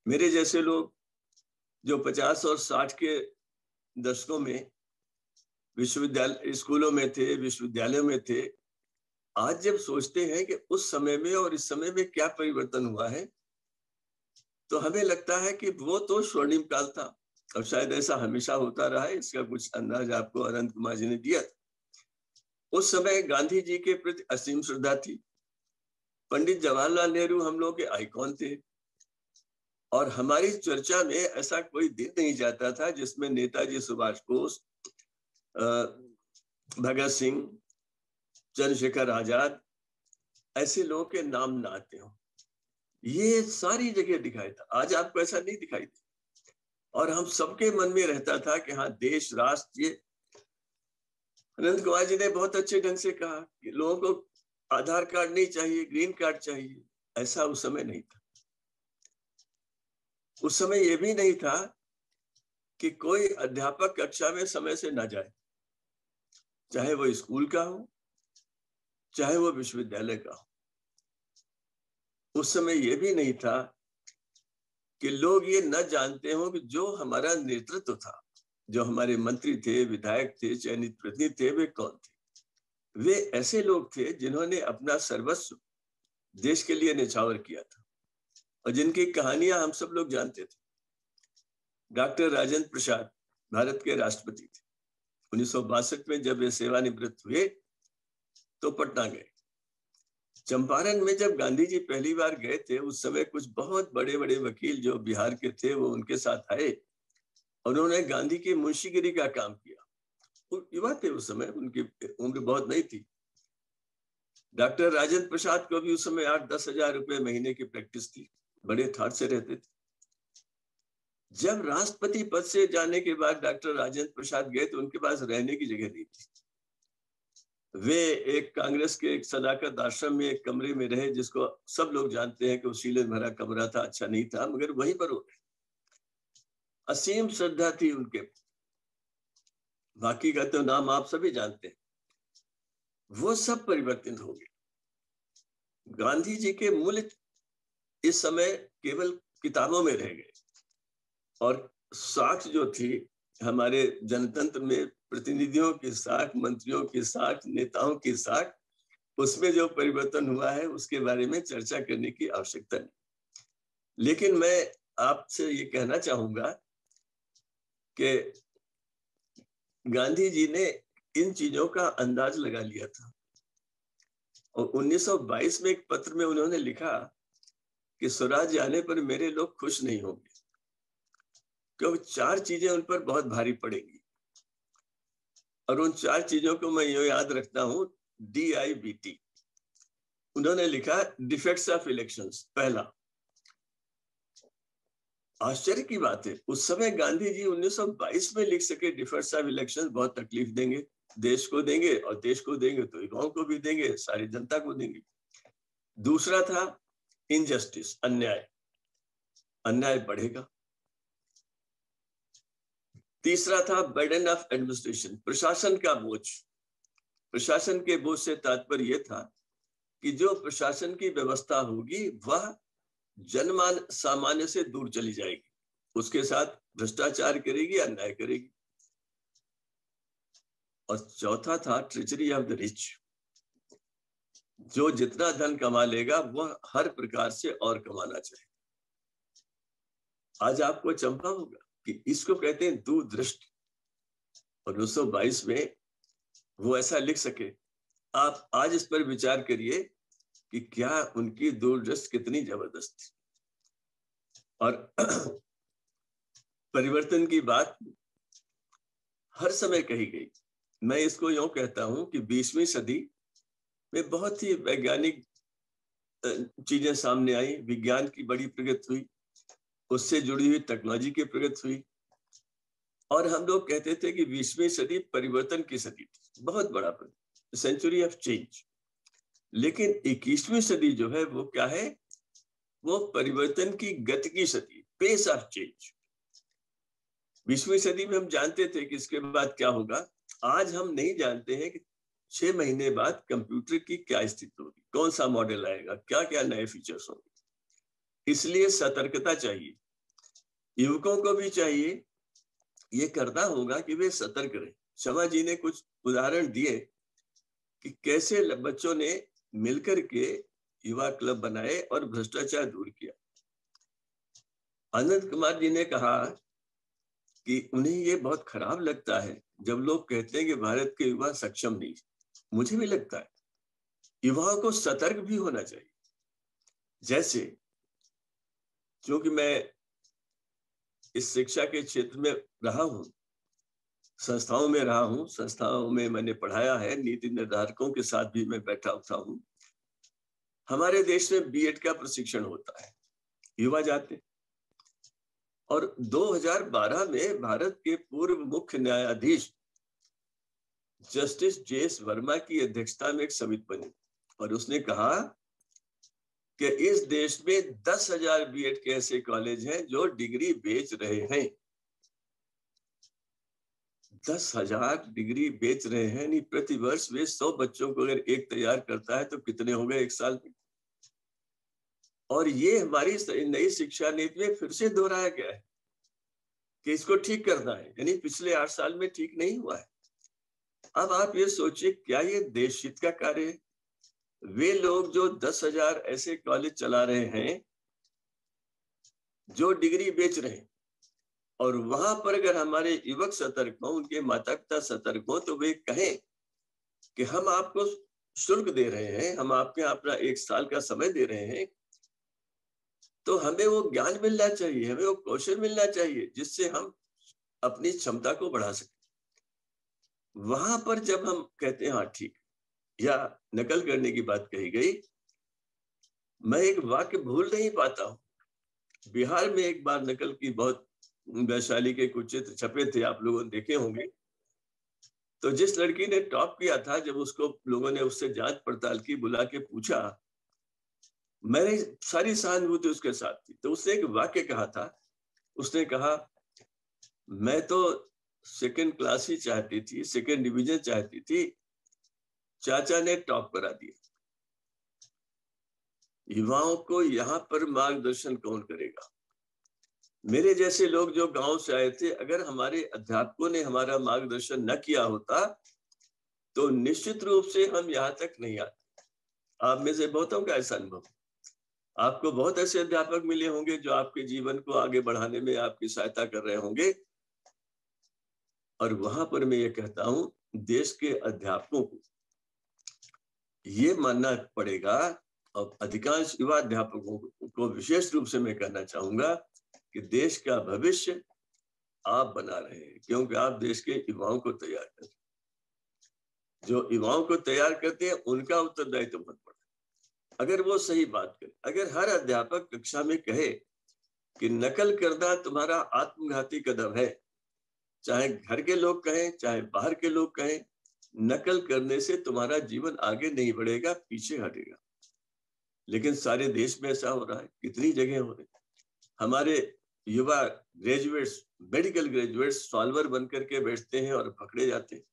[SPEAKER 7] मेरे जैसे लोग जो 50 और 60 के दशकों में विश्वविद्यालय स्कूलों में थे, विश्वविद्यालयों में थे, आज जब सोचते हैं कि उस समय में और इस समय में क्या परिवर्तन हुआ है, तो हमें लगता है कि वो तो स्वर्णिम काल था और शायद ऐसा हमेशा होता रहा है। इसका कुछ अंदाज आपको अनंत कुमार जी ने दिया था। उस समय गांधी जी के प्रति असीम श्रद्धा थी। पंडित जवाहरलाल नेहरू हम लोग के आइकॉन थे और हमारी चर्चा में ऐसा कोई दिन नहीं जाता था जिसमें नेताजी सुभाष बोस, भगत सिंह, चंद्रशेखर आजाद ऐसे लोगों के नाम ना आते हो। ये सारी जगह दिखाई था। आज आपको ऐसा नहीं दिखाई दे और हम सबके मन में रहता था कि हाँ देश राष्ट्र। ये अनंत कुमार जी ने बहुत अच्छे ढंग से कहा कि लोगों को आधार कार्ड नहीं चाहिए, ग्रीन कार्ड चाहिए। ऐसा उस समय नहीं था। उस समय यह भी नहीं था कि कोई अध्यापक कक्षा में समय से ना जाए, चाहे वो स्कूल का हो चाहे वो विश्वविद्यालय का हो। उस समय यह भी नहीं था कि लोग ये न जानते हो कि जो हमारा नेतृत्व था, जो हमारे मंत्री थे, विधायक थे, चयनित प्रतिनिधि थे, वे कौन थे। वे ऐसे लोग थे जिन्होंने अपना सर्वस्व देश के लिए न्यौछावर किया था और जिनकी कहानियां हम सब लोग जानते थे। डॉक्टर राजेंद्र प्रसाद भारत के राष्ट्रपति थे। 1962 में जब वे सेवानिवृत्त हुए तो पटना गए। चंपारण में जब गांधी जी पहली बार गए थे, उस समय कुछ बहुत बड़े बड़े वकील जो बिहार के थे वो उनके साथ आए। उन्होंने गांधी की मुंशीगिरी का काम किया। वो युवा थे उस समय, उनकी उम्र बहुत नहीं थी। डॉक्टर राजेंद्र प्रसाद को भी उस समय 8-10 हजार रुपए महीने की प्रैक्टिस थी, बड़े ठाट से रहते थे। जब राष्ट्रपति पद से जाने के बाद डॉक्टर राजेंद्र प्रसाद गए तो उनके पास रहने की जगह नहीं थी। वे एक कांग्रेस के एक सदाकत आश्रम में एक कमरे में रहे, जिसको सब लोग जानते हैं कि वो शीलन भरा कमरा था, अच्छा नहीं था, मगर वहीं पर वो असीम श्रद्धा थी उनके। बाकी का तो नाम आप सभी जानते हैं। वो सब परिवर्तित हो गए। गांधी जी के मूल्य इस समय केवल किताबों में रह गए और साख जो थी हमारे जनतंत्र में प्रतिनिधियों की साख, मंत्रियों की साख, नेताओं की साख, उसमें जो परिवर्तन हुआ है उसके बारे में चर्चा करने की आवश्यकता नहीं। लेकिन मैं आपसे ये कहना चाहूंगा कि गांधी जी ने इन चीजों का अंदाज लगा लिया था और 1922 में एक पत्र में उन्होंने लिखा कि स्वराज आने पर मेरे लोग खुश नहीं होंगे, क्योंकि 4 चीजें उन पर बहुत भारी पड़ेंगी। और उन 4 चीजों को मैं यो याद रखता हूं, DIBT। उन्होंने लिखा डिफेक्ट्स ऑफ इलेक्शंस। पहला, आश्चर्य की बात है उस समय गांधी जी 1922 में लिख सके डिफेक्ट्स ऑफ इलेक्शंस बहुत तकलीफ देंगे, देश को देंगे, और देश को देंगे तो युवाओं को भी देंगे, सारी जनता को देंगे। दूसरा था इनजस्टिस, अन्याय, अन्याय बढ़ेगा। तीसरा था बर्डन ऑफ एडमिनिस्ट्रेशन, प्रशासन का बोझ। प्रशासन के बोझ से तात्पर्य यह था कि जो प्रशासन की व्यवस्था होगी वह जनमान सामान्य से दूर चली जाएगी, उसके साथ भ्रष्टाचार करेगी, अन्याय करेगी। और चौथा था ट्रेजरी ऑफ द रिच, जो जितना धन कमा लेगा वह हर प्रकार से और कमाना चाहिए। आज आपको चंपा होगा कि इसको कहते हैं दूरदृष्टि, और 1922 में वो ऐसा लिख सके। आप आज इस पर विचार करिए कि क्या उनकी दूरदृष्टि कितनी जबरदस्त थी। और परिवर्तन की बात हर समय कही गई। मैं इसको यूं कहता हूं कि 20वीं सदी में बहुत ही वैज्ञानिक चीजें सामने आई, विज्ञान की बड़ी प्रगति हुई, उससे जुड़ी हुई टेक्नोलॉजी की प्रगति हुई, और हम लोग कहते थे कि 20वीं सदी परिवर्तन की सदी थी, बहुत बड़ा सेंचुरी ऑफ चेंज। लेकिन 21वीं सदी जो है वो क्या है, वो परिवर्तन की गति की सदी, पेस ऑफ चेंज। 20वीं सदी में हम जानते थे कि इसके बाद क्या होगा। आज हम नहीं जानते हैं कि 6 महीने बाद कंप्यूटर की क्या स्थिति होगी, कौन सा मॉडल आएगा, क्या क्या नए फीचर्स होंगे। इसलिए सतर्कता चाहिए, युवकों को भी चाहिए, ये करना होगा कि वे सतर्क रहे। शमा जी ने कुछ उदाहरण दिए कि कैसे बच्चों ने मिलकर के युवा क्लब बनाए और भ्रष्टाचार दूर किया। आनंद कुमार जी ने कहा कि उन्हें ये बहुत खराब लगता है जब लोग कहते हैं कि भारत के युवा सक्षम नहीं। मुझे भी लगता है युवाओं को सतर्क भी होना चाहिए। जैसे क्योंकि मैं इस शिक्षा के क्षेत्र में रहा हूं, संस्थाओं में रहा हूं, संस्थाओं में मैंने पढ़ाया है, नीति निर्धारकों के साथ भी मैं बैठा उठा हूं। हमारे देश में बीएड का प्रशिक्षण होता है, युवा जाते, और 2012 में भारत के पूर्व मुख्य न्यायाधीश जस्टिस जेएस वर्मा की अध्यक्षता में एक समिति बनी और उसने कहा कि इस देश में 10,000 बीएड के ऐसे कॉलेज हैं जो डिग्री बेच रहे हैं। 10,000 डिग्री बेच रहे हैं, नहीं प्रति वर्ष वे 100 बच्चों को अगर एक तैयार करता है तो कितने हो गए एक साल में। और ये हमारी नई शिक्षा नीति में फिर से दोहराया गया है कि इसको ठीक करना है, यानी पिछले 8 साल में ठीक नहीं हुआ है। अब आप ये सोचिए, क्या ये देश हित का कार्य है? वे लोग जो 10,000 ऐसे कॉलेज चला रहे हैं जो डिग्री बेच रहे हैं, और वहां पर अगर हमारे युवक सतर्क हों, उनके माता पिता सतर्क हों, तो वे कहें कि हम आपको शुल्क दे रहे हैं, हम आपके यहाँ अपना 1 साल का समय दे रहे हैं, तो हमें वो ज्ञान मिलना चाहिए, हमें वो कौशल मिलना चाहिए जिससे हम अपनी क्षमता को बढ़ा सकें। वहां पर जब हम कहते हैं हाँ ठीक, या नकल करने की बात कही गई, मैं एक वाक्य भूल नहीं पाता हूं। बिहार में एक बार नकल की बहुत वैशाली के कुछ चित्र छपे थे, आप लोगों ने देखे होंगे। तो जिस लड़की ने टॉप किया था, जब उसको लोगों ने उससे जांच पड़ताल की, बुला के पूछा, मेरी सारी सहानुभूति उसके साथ थी। तो उसने एक वाक्य कहा था, उसने कहा मैं तो सेकंड क्लास ही चाहती थी, सेकंड डिवीजन चाहती थी, चाचा ने टॉप करा दिया। युवाओं को यहाँ पर मार्गदर्शन कौन करेगा? मेरे जैसे लोग जो गांव से आए थे, अगर हमारे अध्यापकों ने हमारा मार्गदर्शन न किया होता तो निश्चित रूप से हम यहाँ तक नहीं आते। आप में से बहुतों का ऐसा अनुभव, आपको बहुत ऐसे अध्यापक मिले होंगे जो आपके जीवन को आगे बढ़ाने में आपकी सहायता कर रहे होंगे। और वहां पर मैं ये कहता हूं, देश के अध्यापकों को ये मानना पड़ेगा, और अधिकांश युवा अध्यापकों को विशेष रूप से मैं कहना चाहूंगा कि देश का भविष्य आप बना रहे हैं, क्योंकि आप देश के युवाओं को तैयार कर रहे हैं। जो युवाओं को तैयार करते हैं उनका उत्तरदायित्व बहुत बड़ा है। अगर वो सही बात करे, अगर हर अध्यापक कक्षा में कहे कि नकल करना तुम्हारा आत्मघाती कदम है, चाहे घर के लोग कहें चाहे बाहर के लोग कहें, नकल करने से तुम्हारा जीवन आगे नहीं बढ़ेगा, पीछे हटेगा। लेकिन सारे देश में ऐसा हो रहा है, कितनी जगह हो रही है। हमारे युवा ग्रेजुएट्स, मेडिकल ग्रेजुएट्स सॉल्वर बनकर के बैठते हैं और पकड़े जाते हैं।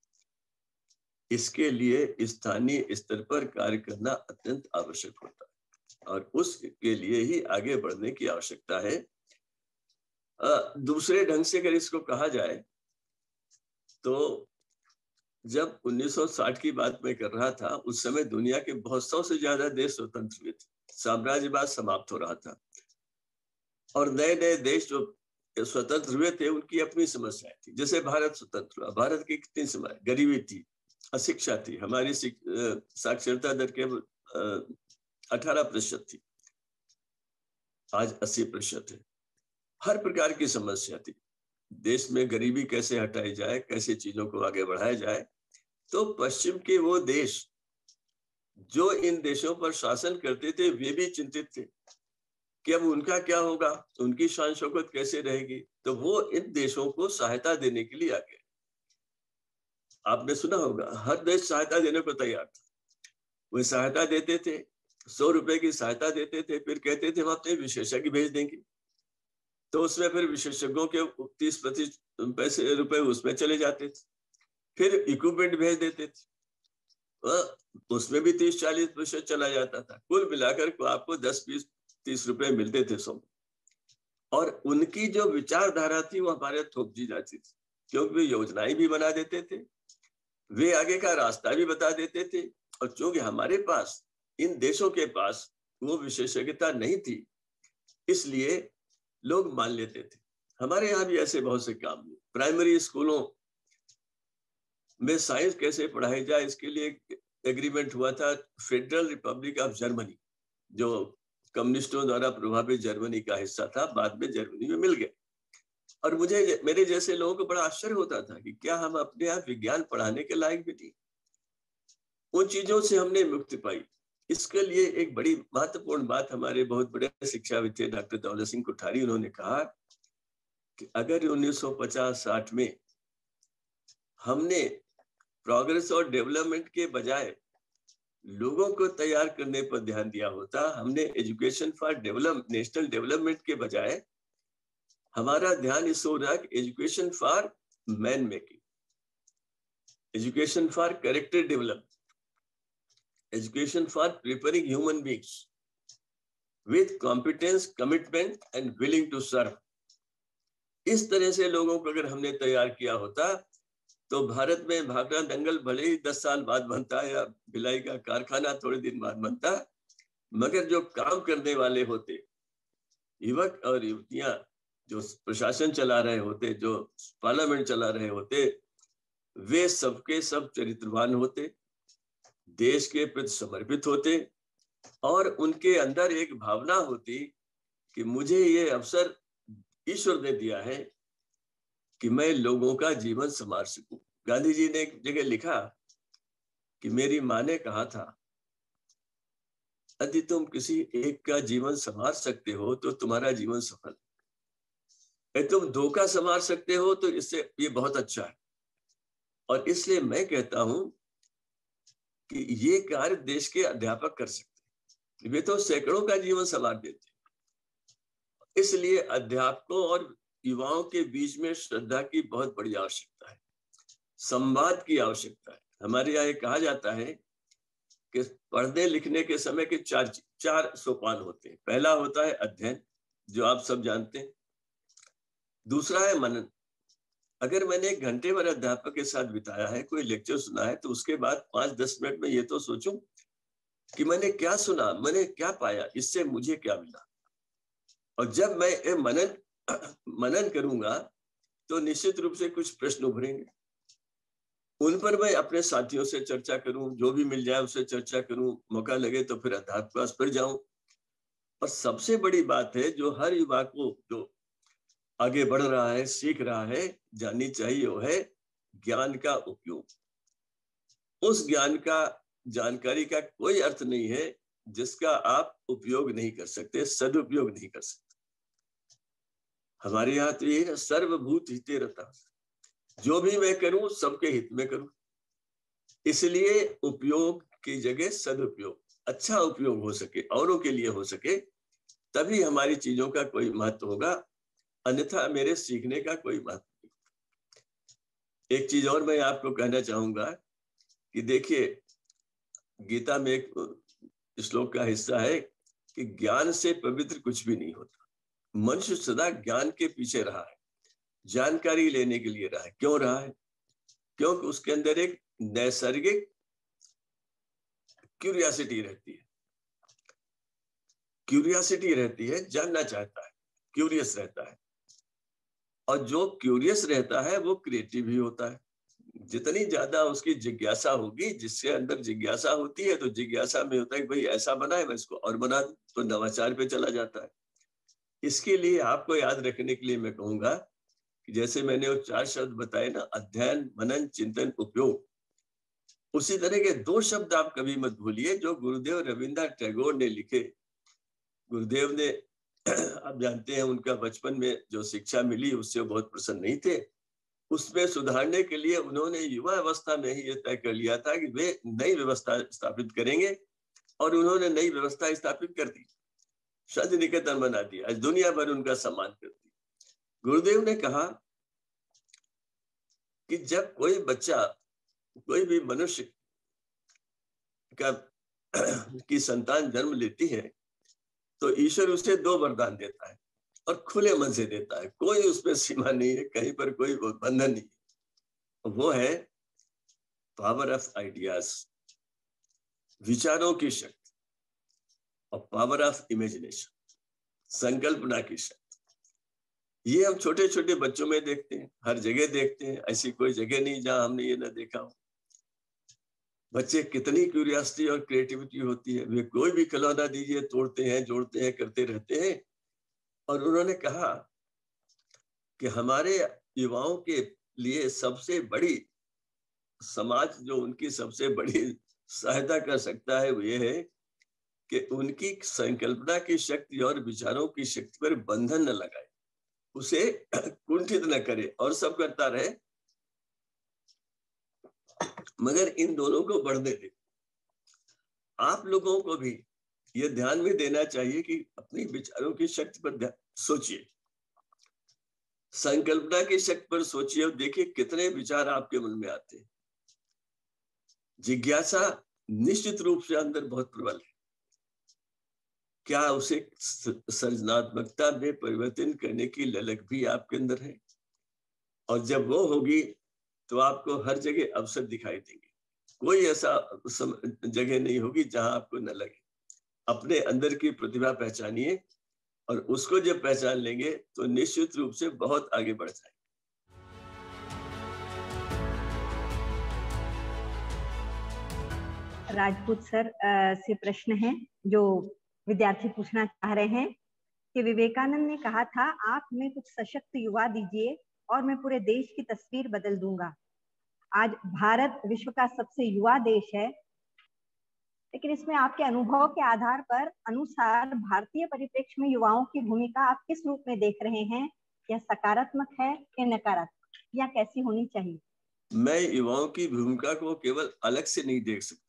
[SPEAKER 7] इसके लिए स्थानीय स्तर पर कार्य करना अत्यंत आवश्यक होता है, और उसके लिए ही आगे बढ़ने की आवश्यकता है। दूसरे ढंग से अगर इसको कहा जाए तो जब 1960 की बात मैं कर रहा था, उस समय दुनिया के बहुत 100 से ज्यादा देश स्वतंत्र हुए थे, साम्राज्यवाद समाप्त हो रहा था, और नए नए देश जो स्वतंत्र हुए थे उनकी अपनी समस्याएं थी। जैसे भारत स्वतंत्र हुआ, भारत की कितनी समस्या, गरीबी थी, अशिक्षा थी, हमारी साक्षरता दर केवल 18% थी, आज 80% है। हर प्रकार की समस्या थी। देश में गरीबी कैसे हटाई जाए, कैसे चीजों को आगे बढ़ाया जाए। तो पश्चिम के वो देश जो इन देशों पर शासन करते थे, वे भी चिंतित थे कि अब उनका क्या होगा, उनकी शान शौकत कैसे रहेगी। तो वो इन देशों को सहायता देने के लिए आ गए। आपने सुना होगा, हर देश सहायता देने को तैयार था। वे सहायता देते थे, 100 रुपए की सहायता देते थे, फिर कहते थे हम अपने विशेषज्ञ भेज देंगे। तो उसमें फिर विशेषज्ञों के 30% रुपए उसमें चले जाते थे, फिर इक्विपमेंट भेज देते थे। उसमें भी 30-40% चला जाता था। कुल मिलाकर को आपको 10-20-30 रुपए मिलते थे 100 में। और उनकी जो विचारधारा थी वो हमारे थोप दी जाती थी, क्योंकि वे योजनाएं भी बना देते थे, वे आगे का रास्ता भी बता देते थे। और चूंकि हमारे पास, इन देशों के पास वो विशेषज्ञता नहीं थी, इसलिए लोग मान लेते थे। हमारे यहाँ भी ऐसे बहुत से काम हुए। प्राइमरी स्कूलों में साइंस कैसे पढ़ाई जाए, इसके लिए एग्रीमेंट हुआ था फेडरल रिपब्लिक ऑफ जर्मनी, जो कम्युनिस्टों द्वारा प्रभावित जर्मनी का हिस्सा था, बाद में जर्मनी में मिल गया। और मुझे, मेरे जैसे लोगों को बड़ा आश्चर्य होता था कि क्या हम अपने यहाँ विज्ञान पढ़ाने के लायक भी नहीं। उन चीजों से हमने मुक्ति पाई। इसके लिए एक बड़ी महत्वपूर्ण बात हमारे बहुत बड़े शिक्षाविद थे डॉक्टर दौलत सिंह कोठारी, उन्होंने कहा कि अगर 1950-60 में हमने प्रोग्रेस और डेवलपमेंट के बजाय लोगों को तैयार करने पर ध्यान दिया होता, हमने education for develop, national development के बजाय हमारा ध्यान इस ओर रहा कि education for man making, education for character develop, education for preparing human beings with competence, commitment and willing to serve. इस तरह से लोगों को अगर हमने तैयार किया होता तो भारत में भाखड़ा दंगल भले ही 10 साल बाद बनता या भिलाई का कारखाना थोड़े दिन बाद बनता, मगर जो काम करने वाले होते, युवक और युवतियां जो प्रशासन चला रहे होते, जो पार्लियामेंट चला रहे होते, वे सबके सब चरित्रवान होते, देश के प्रति समर्पित होते, और उनके अंदर एक भावना होती कि मुझे ये अवसर ईश्वर ने दिया है कि मैं लोगों का जीवन संवार सकूं। गांधी जी ने एक जगह लिखा कि मेरी माँ ने कहा था, यदि तुम किसी एक का जीवन संवार सकते हो तो तुम्हारा जीवन सफल है, यदि तुम 2 का संवार सकते हो तो इससे ये बहुत अच्छा है। और इसलिए मैं कहता हूं कि ये कार्य देश के अध्यापक कर सकते हैं, वे तो सैकड़ों का जीवन संवार देते हैं। इसलिए अध्यापकों और युवाओं के बीच में श्रद्धा की बहुत बड़ी आवश्यकता है, संवाद की आवश्यकता है। हमारे यहाँ कहा जाता है कि पढ़ने लिखने के समय के 4 सोपान होते हैं। पहला होता है अध्ययन, जो आप सब जानते हैं। दूसरा है मनन। अगर मैंने 1 घंटे भर अध्यापक के साथ बिताया है, कोई लेक्चर सुना है, तो उसके बाद 5-10 मिनट में ये तो सोचूं कि मैंने क्या सुना, मैंने क्या पाया, इससे मुझे क्या मिला। और जब मैं मनन करूंगा तो निश्चित रूप से कुछ प्रश्न उभरेंगे, उन पर मैं अपने साथियों से चर्चा करूं, जो भी मिल जाए उससे चर्चा करूं, मौका लगे तो फिर अध्यात्म क्लास पर जाऊं। और सबसे बड़ी बात है जो हर युवा को जो आगे बढ़ रहा है, सीख रहा है, जाननी चाहिए, वो है ज्ञान का उपयोग। उस ज्ञान का, जानकारी का कोई अर्थ नहीं है जिसका आप उपयोग नहीं कर सकते, सदुपयोग नहीं कर सकते। हमारे यहाँ तो ये है, सर्वभूत हिते रता, जो भी मैं करूं सबके हित में करूं। इसलिए उपयोग की जगह सदुपयोग, अच्छा उपयोग हो सके, औरों के लिए हो सके, तभी हमारी चीजों का कोई महत्व होगा, अन्यथा मेरे सीखने का कोई महत्व नहीं। एक चीज और मैं आपको कहना चाहूंगा कि देखिए, गीता में एक श्लोक का हिस्सा है कि ज्ञान से पवित्र कुछ भी नहीं होता। मनुष्य सदा ज्ञान के पीछे रहा है, जानकारी लेने के लिए रहा है। क्यों रहा है? क्योंकि उसके अंदर एक नैसर्गिक क्यूरियोसिटी रहती है, जानना चाहता है, क्यूरियस रहता है। और जो क्यूरियस रहता है वो क्रिएटिव भी होता है। जितनी ज्यादा उसकी जिज्ञासा होगी, जिसके अंदर जिज्ञासा होती है, तो जिज्ञासा में होता है कि भाई ऐसा बना है, मैं इसको और बना दूं, तो नवाचार पे चला जाता है। इसके लिए आपको याद रखने के लिए मैं कहूंगा कि जैसे मैंने वो 4 शब्द बताए ना, अध्ययन, मनन, चिंतन, उपयोग, उसी तरह के 2 शब्द आप कभी मत भूलिए जो गुरुदेव रविन्द्रनाथ टैगोर ने लिखे। गुरुदेव ने आप जानते हैं उनका बचपन में जो शिक्षा मिली उससे बहुत प्रसन्न नहीं थे। उसमें सुधारने के लिए उन्होंने युवा अवस्था में ही ये तय कर लिया था कि वे नई व्यवस्था स्थापित करेंगे, और उन्होंने नई व्यवस्था स्थापित कर दी, शांति निकेतन बना दिया, आज दुनिया भर उनका सम्मान करती। गुरुदेव ने कहा कि जब कोई बच्चा, कोई भी मनुष्य का की संतान जन्म लेती है तो ईश्वर उसे 2 वरदान देता है और खुले मन से देता है, कोई उसमें सीमा नहीं है, कहीं पर कोई बंधन नहीं है। वो है पावर ऑफ आइडियाज, विचारों की शक्ति, और पावर ऑफ इमेजिनेशन, संकल्पना की शक्ति। ये हम छोटे छोटे बच्चों में देखते हैं, हर जगह देखते हैं, ऐसी कोई जगह नहीं जहां हमने ये ना देखा हो। बच्चे कितनी क्यूरियोसिटी और क्रिएटिविटी होती है, वे कोई भी खिलौना दीजिए तोड़ते हैं, जोड़ते हैं, करते रहते हैं। और उन्होंने कहा कि हमारे युवाओं के लिए सबसे बड़ी समाज जो उनकी सबसे बड़ी सहायता कर सकता है वो ये है कि उनकी संकल्पना की शक्ति और विचारों की शक्ति पर बंधन न लगाए, उसे कुंठित न करे और सब करता रहे, मगर इन दोनों को बढ़ने दे। आप लोगों को भी ये ध्यान में देना चाहिए कि अपनी विचारों की शक्ति पर सोचिए, संकल्पना की शक्ति पर सोचिए और देखिए कितने विचार आपके मन में आते हैं। जिज्ञासा निश्चित रूप से अंदर बहुत प्रबल है, क्या उसे सृजनात्मकता में परिवर्तन करने की ललक भी आपके अंदर है? और जब वो होगी तो आपको हर जगह अवसर दिखाई देंगे, कोई ऐसा जगह नहीं होगी जहां आपको न लगे। अपने अंदर की प्रतिभा पहचानिए और उसको जब पहचान लेंगे तो निश्चित रूप से बहुत आगे बढ़ जाएंगे।
[SPEAKER 3] राजपूत सर से प्रश्न है जो विद्यार्थी पूछना चाह रहे हैं कि विवेकानंद ने कहा था, आप में कुछ सशक्त युवा दीजिए और मैं पूरे देश की तस्वीर बदल दूंगा। आज भारत विश्व का सबसे युवा देश है, लेकिन इसमें आपके अनुभव के आधार पर अनुसार भारतीय परिप्रेक्ष्य में युवाओं की भूमिका आप किस रूप में देख रहे हैं? यह सकारात्मक है या नकारात्मक, या कैसी होनी चाहिए?
[SPEAKER 7] मैं युवाओं की भूमिका को केवल अलग से नहीं देख सकता,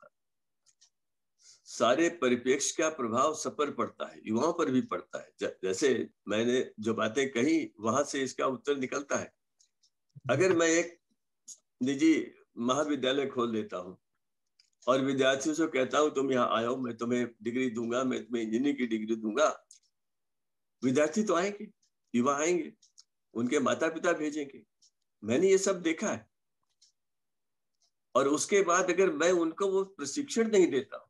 [SPEAKER 7] सारे परिप्रेक्ष्य का प्रभाव सब पर पड़ता है, युवाओं पर भी पड़ता है। जैसे मैंने जो बातें कही वहां से इसका उत्तर निकलता है। अगर मैं एक निजी महाविद्यालय खोल देता हूँ और विद्यार्थियों से कहता हूँ तुम यहाँ आओ, मैं तुम्हें डिग्री दूंगा, मैं तुम्हें इंजीनियरिंग की डिग्री दूंगा, विद्यार्थी तो आएंगे, युवा आएंगे, उनके माता पिता भेजेंगे, मैंने ये सब देखा है। और उसके बाद अगर मैं उनको वो प्रशिक्षण नहीं देता,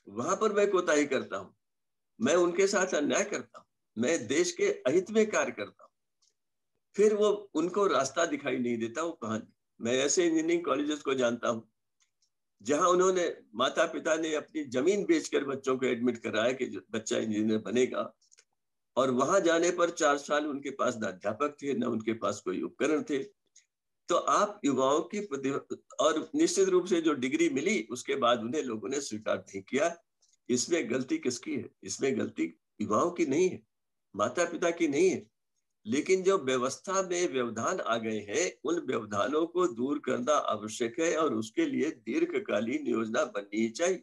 [SPEAKER 7] वहां पर मैं कोताही करता हूं, मैं उनके साथ अन्याय करता हूं, मैं देश के अहित में कार्य करता हूं, फिर वो उनको रास्ता दिखाई नहीं देता वो कहां। मैं ऐसे इंजीनियरिंग कॉलेजेस को जानता हूं जहां उन्होंने माता पिता ने अपनी जमीन बेचकर बच्चों को एडमिट कराया कि बच्चा इंजीनियर बनेगा, और वहां जाने पर 4 साल उनके पास न अध्यापक थे, न उनके पास कोई उपकरण थे। तो आप युवाओं की प्रतिभा, और निश्चित रूप से जो डिग्री मिली उसके बाद उन्हें लोगों ने स्वीकार नहीं किया, इसमें गलती किसकी है? इसमें गलती युवाओं की नहीं है, माता पिता की नहीं है, लेकिन जो व्यवस्था में व्यवधान आ गए हैं उन व्यवधानों को दूर करना आवश्यक है और उसके लिए दीर्घकालीन योजना बननी चाहिए।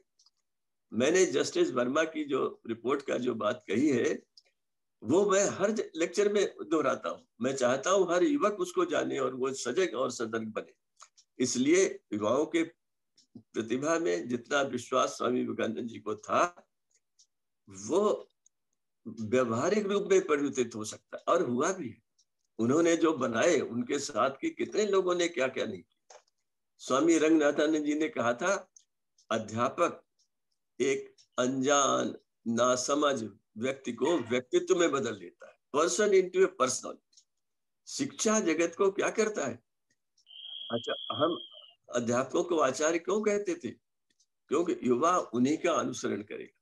[SPEAKER 7] मैंने जस्टिस वर्मा की जो रिपोर्ट का जो बात कही है वो मैं हर लेक्चर में दोहराता हूँ। मैं चाहता हूँ हर युवक उसको जाने और वो सजग और सतर्क बने। इसलिए युवाओं के प्रतिभा में जितना विश्वास स्वामी विवेकानंद जी को था वो व्यवहारिक रूप में परिवर्तित हो सकता है, और हुआ भी है। उन्होंने जो बनाए उनके साथ के कितने लोगों ने क्या क्या नहीं किया। स्वामी रंगनाथानंद जी ने कहा था, अध्यापक एक अनजान नासमझ व्यक्ति को व्यक्तित्व में बदल देता है, पर्सन इनटू ए पर्सनालिटी। शिक्षा जगत को क्या करता है? अच्छा, हम अध्यापकों को आचार्य क्यों कहते थे? क्योंकि युवा उन्हीं का अनुसरण करेगा,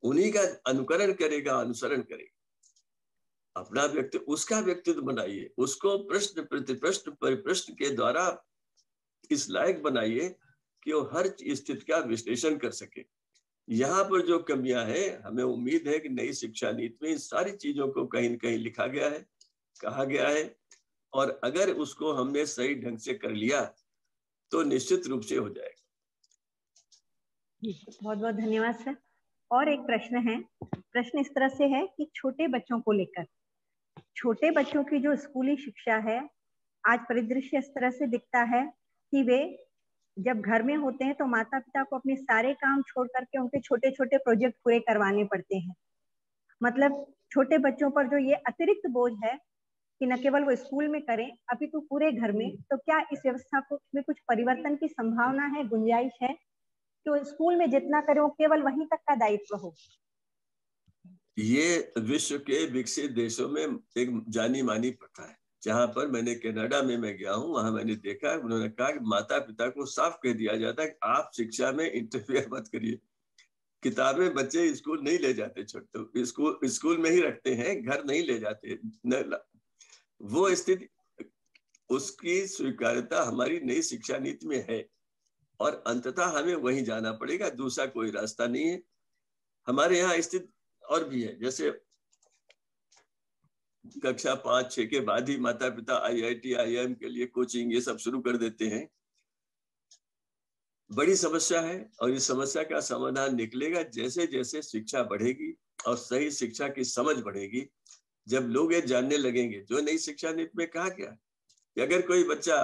[SPEAKER 7] उन्हीं का अनुकरण करेगा, अनुसरण करेगा। अपना व्यक्तित्व, उसका व्यक्तित्व बनाइए, उसको प्रश्न प्रतिप्रश्न परिप्रश्न के द्वारा इस लायक बनाइए कि वो हर स्थिति का विश्लेषण कर सके। यहाँ पर जो कमियां हैं, हमें उम्मीद है कि नई शिक्षा नीति में इन सारी चीजों को कहीं न कहीं लिखा गया है, कहा गया है, और अगर उसको हमने सही ढंग से कर लिया तो निश्चित रूप से हो जाएगा।
[SPEAKER 3] बहुत बहुत धन्यवाद सर। और एक प्रश्न है, प्रश्न इस तरह से है कि छोटे बच्चों को लेकर, छोटे बच्चों की जो स्कूली शिक्षा है, आज परिदृश्य इस तरह से दिखता है कि वे जब घर में होते हैं तो माता पिता को अपने सारे काम छोड़ करके उनके छोटे छोटे प्रोजेक्ट पूरे करवाने पड़ते हैं। मतलब छोटे बच्चों पर जो ये अतिरिक्त बोझ है कि न केवल वो स्कूल में करें अपितु पूरे घर में, तो क्या इस व्यवस्था को में कुछ परिवर्तन की संभावना है, गुंजाइश है कि वो स्कूल में जितना करें वो केवल वहीं तक का दायित्व हो?
[SPEAKER 7] ये विश्व के विकसित देशों में एक जानी मानी प्रथा है। जहां पर मैंने कनाडा में मैं गया हूं, वहां मैंने देखा, उन्होंने कहा कि माता पिता को साफ कह दिया जाता है कि आप शिक्षा में इंटरफेयर मत करिए। किताबें बच्चे स्कूल नहीं ले जाते, छोटे स्कूल में ही रखते हैं, घर नहीं ले जाते। वो स्थिति, उसकी स्वीकार्यता हमारी नई शिक्षा नीति में है और अंततः हमें वहीं जाना पड़ेगा, दूसरा कोई रास्ता नहीं है। हमारे यहाँ स्थिति और भी है, जैसे कक्षा 5-6 के बाद ही माता पिता IIT IIM के लिए कोचिंग ये सब शुरू कर देते हैं। बड़ी समस्या है और इस समस्या का समाधान निकलेगा जैसे जैसे शिक्षा बढ़ेगी और सही शिक्षा की समझ बढ़ेगी। जब लोग ये जानने लगेंगे, जो नई शिक्षा नीति में कहा गया कि अगर कोई बच्चा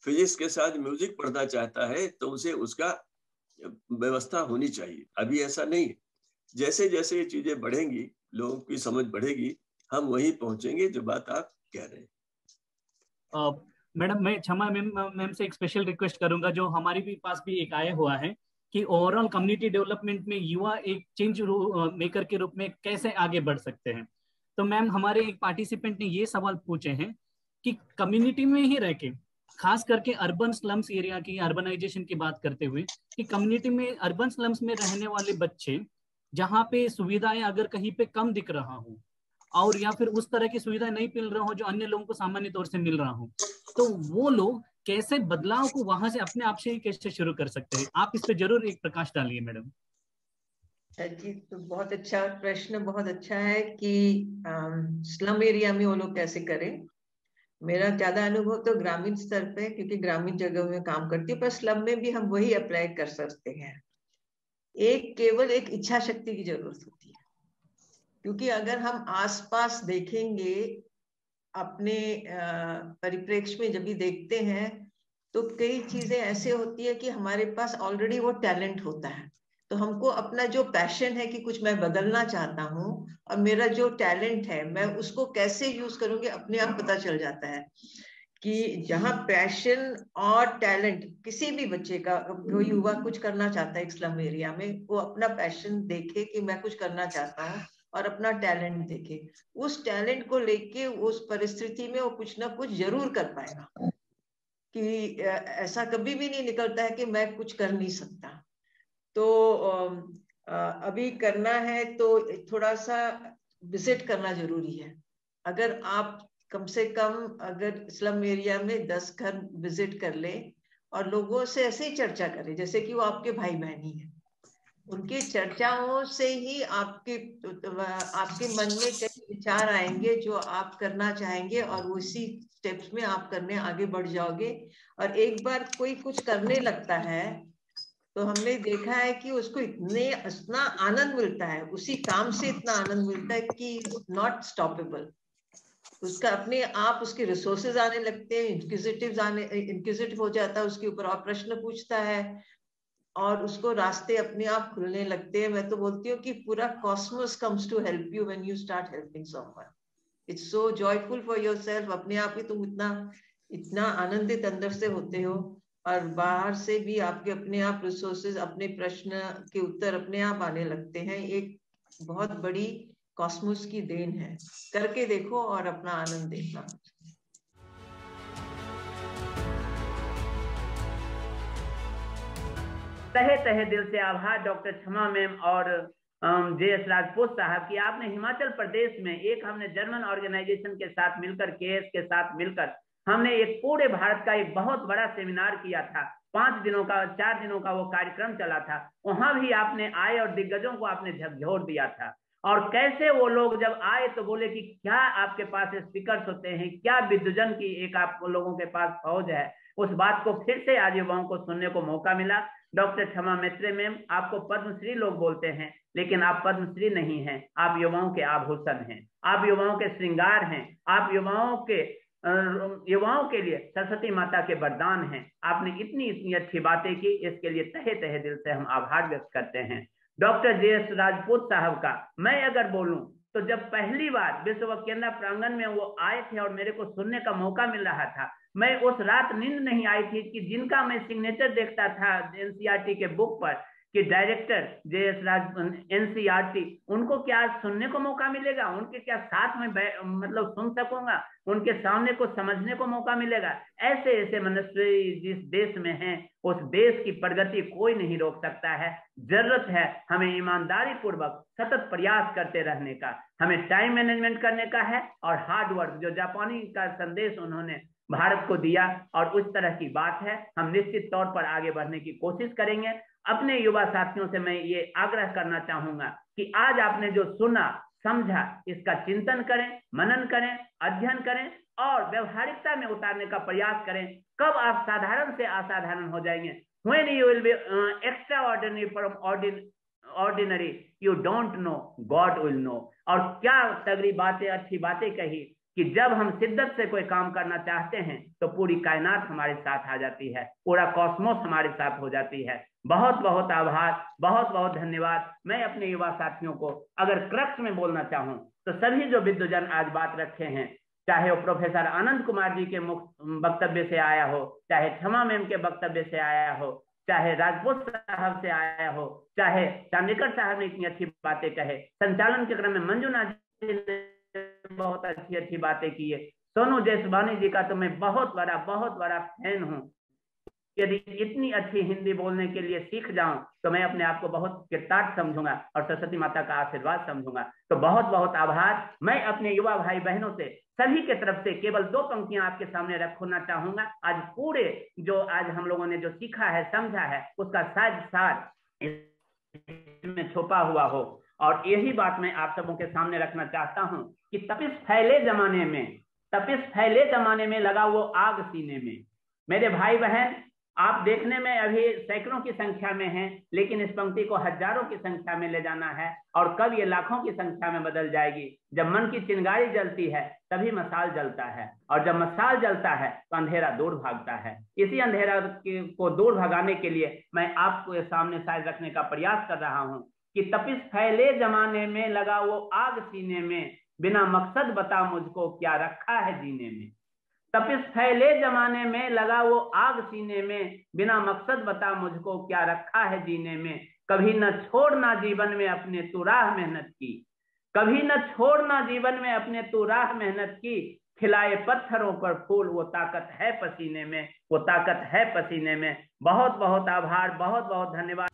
[SPEAKER 7] फिजिक्स के साथ म्यूजिक पढ़ना चाहता है तो उसे उसका व्यवस्था होनी चाहिए। अभी ऐसा नहीं है। जैसे जैसे ये चीजें बढ़ेंगी, लोगों की समझ बढ़ेगी, हम वहीं पहुंचेंगे जो बात आप कह रहे हैं।
[SPEAKER 2] मैडम, मैं क्षमा मैम से एक स्पेशल रिक्वेस्ट करूंगा, जो हमारे भी पास भी एक आया हुआ है कि ओवरऑल कम्युनिटी डेवलपमेंट में युवा एक चेंज मेकर के रूप में कैसे आगे बढ़ सकते हैं। तो मैम, हमारे एक पार्टिसिपेंट ने ये सवाल पूछे हैं कि कम्युनिटी में ही रह के, खास करके अर्बन स्लम्स एरिया की, अर्बनाइजेशन की बात करते हुए, कि कम्युनिटी में अर्बन स्लम्स में रहने वाले बच्चे जहाँ पे सुविधाएं अगर कहीं पे कम दिख रहा हो और या फिर उस तरह की सुविधा नहीं मिल रहा हो जो अन्य लोगों को सामान्य तौर से मिल रहा हो, तो वो लोग कैसे बदलाव को वहां से अपने आप से ही कैसे शुरू कर सकते हैं? आप इस पे जरूर एक प्रकाश डालिए मैडम।
[SPEAKER 6] जी, तो बहुत अच्छा प्रश्न, बहुत अच्छा है कि स्लम एरिया में वो लोग कैसे करें। मेरा ज्यादा अनुभव तो ग्रामीण स्तर पे, क्योंकि ग्रामीण जगह में काम करती हूँ, पर स्लम में भी हम वही अप्लाई कर सकते हैं। केवल एक इच्छा शक्ति की जरूरत होती है, क्योंकि अगर हम आसपास देखेंगे, अपने परिप्रेक्ष्य में जब भी देखते हैं, तो कई चीजें ऐसे होती है कि हमारे पास ऑलरेडी वो टैलेंट होता है। तो हमको अपना जो पैशन है कि कुछ मैं बदलना चाहता हूँ और मेरा जो टैलेंट है मैं उसको कैसे यूज करूंगी, अपने आप पता चल जाता है कि जहाँ पैशन और टैलेंट किसी भी बच्चे का, कोई युवा कुछ करना चाहता है एक स्लम एरिया में, वो अपना पैशन देखे कि मैं कुछ करना चाहता हूँ और अपना टैलेंट देखे, उस टैलेंट को लेके उस परिस्थिति में वो कुछ ना कुछ जरूर कर पाएगा। कि ऐसा कभी भी नहीं निकलता है कि मैं कुछ कर नहीं सकता। तो अभी करना है तो थोड़ा सा विजिट करना जरूरी है। अगर आप कम से कम अगर स्लम एरिया में 10 घर विजिट कर ले और लोगों से ऐसे ही चर्चा करें जैसे कि वो आपके भाई बहन ही है, उनकी चर्चाओं से ही आपके मन में कई विचार आएंगे जो आप करना चाहेंगे और उसी स्टेप्स में आप करने आगे बढ़ जाओगे। और एक बार कोई कुछ करने लगता है तो हमने देखा है कि उसको इतना आनंद मिलता है, उसी काम से इतना आनंद मिलता है कि नॉट स्टॉपेबल। उसका अपने आप उसके रिसोर्सेज आने लगते हैं, इंक्विजिटिव हो जाता है, उसके ऊपर और प्रश्न पूछता है और उसको रास्ते अपने आप खुलने लगते हैं। मैं तो बोलती हूँ कि पूरा cosmos comes to help you when you start helping someone. It's so joyful for yourself. अपने आप ही तुम इतना आनंदित अंदर से होते हो और बाहर से भी आपके अपने आप रिसोर्सेज, अपने प्रश्न के उत्तर अपने आप आने लगते हैं। एक बहुत बड़ी कॉस्मोस की देन है। करके देखो और अपना आनंद देखना।
[SPEAKER 8] तहे तहे दिल से आभार डॉक्टर क्षमा मैम और JS राजपूत साहब की आपने हिमाचल प्रदेश में एक, हमने जर्मन ऑर्गेनाइजेशन के साथ मिलकर, KS के साथ मिलकर हमने एक पूरे भारत का एक बहुत बड़ा सेमिनार किया था। 4 दिनों का वो कार्यक्रम चला था। वहां भी आपने आए और दिग्गजों को आपने झकझोर दिया था। और कैसे वो लोग जब आए तो बोले कि क्या आपके पास स्पीकर्स होते हैं, क्या विद्वजन की एक आप लोगों के पास फौज है। उस बात को फिर से आज युवाओं को सुनने को मौका मिला। डॉक्टर क्षमा मैत्रेय मैम, आपको पद्मश्री लोग बोलते हैं, लेकिन आप पद्मश्री नहीं हैं, आप युवाओं के आभूषण हैं, आप युवाओं के श्रृंगार हैं, आप युवाओं के युवाओं के लिए सरस्वती माता के वरदान हैं। आपने इतनी अच्छी बातें की, इसके लिए तहे तहे दिल से हम आभार व्यक्त करते हैं। डॉक्टर JS राजपूत साहब का मैं अगर बोलूं तो जब पहली बार विश्व केंद्र प्रांगण में वो आए थे और मेरे को सुनने का मौका मिल रहा था, मैं उस रात नींद नहीं आई थी कि जिनका मैं सिग्नेचर देखता था NCERT के बुक पर कि डायरेक्टर JS NCERT, उनको क्या सुनने को मौका मिलेगा, उनके क्या साथ में मतलब सुन सकूंगा, उनके सामने को समझने को मौका मिलेगा। ऐसे ऐसे मनुष्य जिस देश में हैं उस देश की प्रगति कोई नहीं रोक सकता है। जरूरत है हमें ईमानदारी पूर्वक सतत प्रयास करते रहने का, हमें टाइम मैनेजमेंट करने का है और हार्ड वर्क, जो जापानी का संदेश उन्होंने भारत को दिया और उस तरह की बात है, हम निश्चित तौर पर आगे बढ़ने की कोशिश करेंगे। अपने युवा साथियों से मैं ये आग्रह करना चाहूंगा कि आज आपने जो सुना समझा, इसका चिंतन करें, मनन करें, अध्ययन करें और व्यवहारिकता में उतारने का प्रयास करें। कब आप साधारण से असाधारण हो जाएंगे? When you will be extraordinary from ordinary, you don't know, God will know। और क्या तगड़ी बातें, अच्छी बातें कही कि जब हम शिद्दत से कोई काम करना चाहते हैं तो पूरी कायनात हमारे साथ आ जाती है, पूरा कॉस्मोस हमारे साथ हो जाती है। बहुत बहुत आभार, बहुत बहुत धन्यवाद। मैं अपने युवा साथियों को अगर क्रक्स में बोलना चाहूं तो सभी जो विद्वजन आज बात रखे हैं, चाहे वो प्रोफेसर आनंद कुमार जी के वक्तव्य से आया हो, चाहे क्षमा मैम के वक्तव्य से आया हो, चाहे राजपूत साहब से आया हो, चाहे चांदेकर साहब ने इतनी अच्छी बातें कहे, संचालन के क्रम में मंजुना जी ने बहुत अच्छी बातें की है, सोनू जैसवानी जी का तो मैं बहुत बड़ा फैन हूं। यदि इतनी अच्छी हिंदी बोलने के लिए सीख जाऊं तो मैं अपने आप को बहुत कृतार्थ समझूंगा और सरस्वती माता का आशीर्वाद समझूंगा। तो बहुत बहुत आभार। मैं अपने युवा भाई बहनों से सभी के तरफ से केवल 2 पंक्तियां आपके सामने रखना चाहूंगा। आज पूरे जो आज हम लोगों ने जो सीखा है, समझा है, उसका सार इसमें छुपा हुआ हो और यही बात मैं आप सबों के सामने रखना चाहता हूं कि तपिश फैले जमाने में लगा वो आग सीने में। मेरे भाई बहन, आप देखने में अभी सैकड़ों की संख्या में हैं, लेकिन इस पंक्ति को हजारों की संख्या में ले जाना है और कब ये लाखों की संख्या में बदल जाएगी। जब मन की चिंगारी जलती है तभी मशाल जलता है और जब मशाल जलता है तो अंधेरा दूर भागता है। इसी अंधेरा को दूर भगाने के लिए मैं आपको सामने शायद रखने का प्रयास कर रहा हूं कि तपिश फैले जमाने में लगा वो आग सीने में, बिना मकसद बता मुझको क्या रखा है जीने में। तपिश फैले जमाने में लगा वो आग सीने में, बिना मकसद बता मुझको क्या रखा है जीने में। कभी न छोड़ना जीवन में अपने तू राह मेहनत की, कभी न छोड़ना जीवन में अपने तू राह मेहनत की। खिलाए पत्थरों पर फूल वो ताकत है पसीने में, वो ताकत है पसीने में। बहुत बहुत आभार, बहुत बहुत धन्यवाद।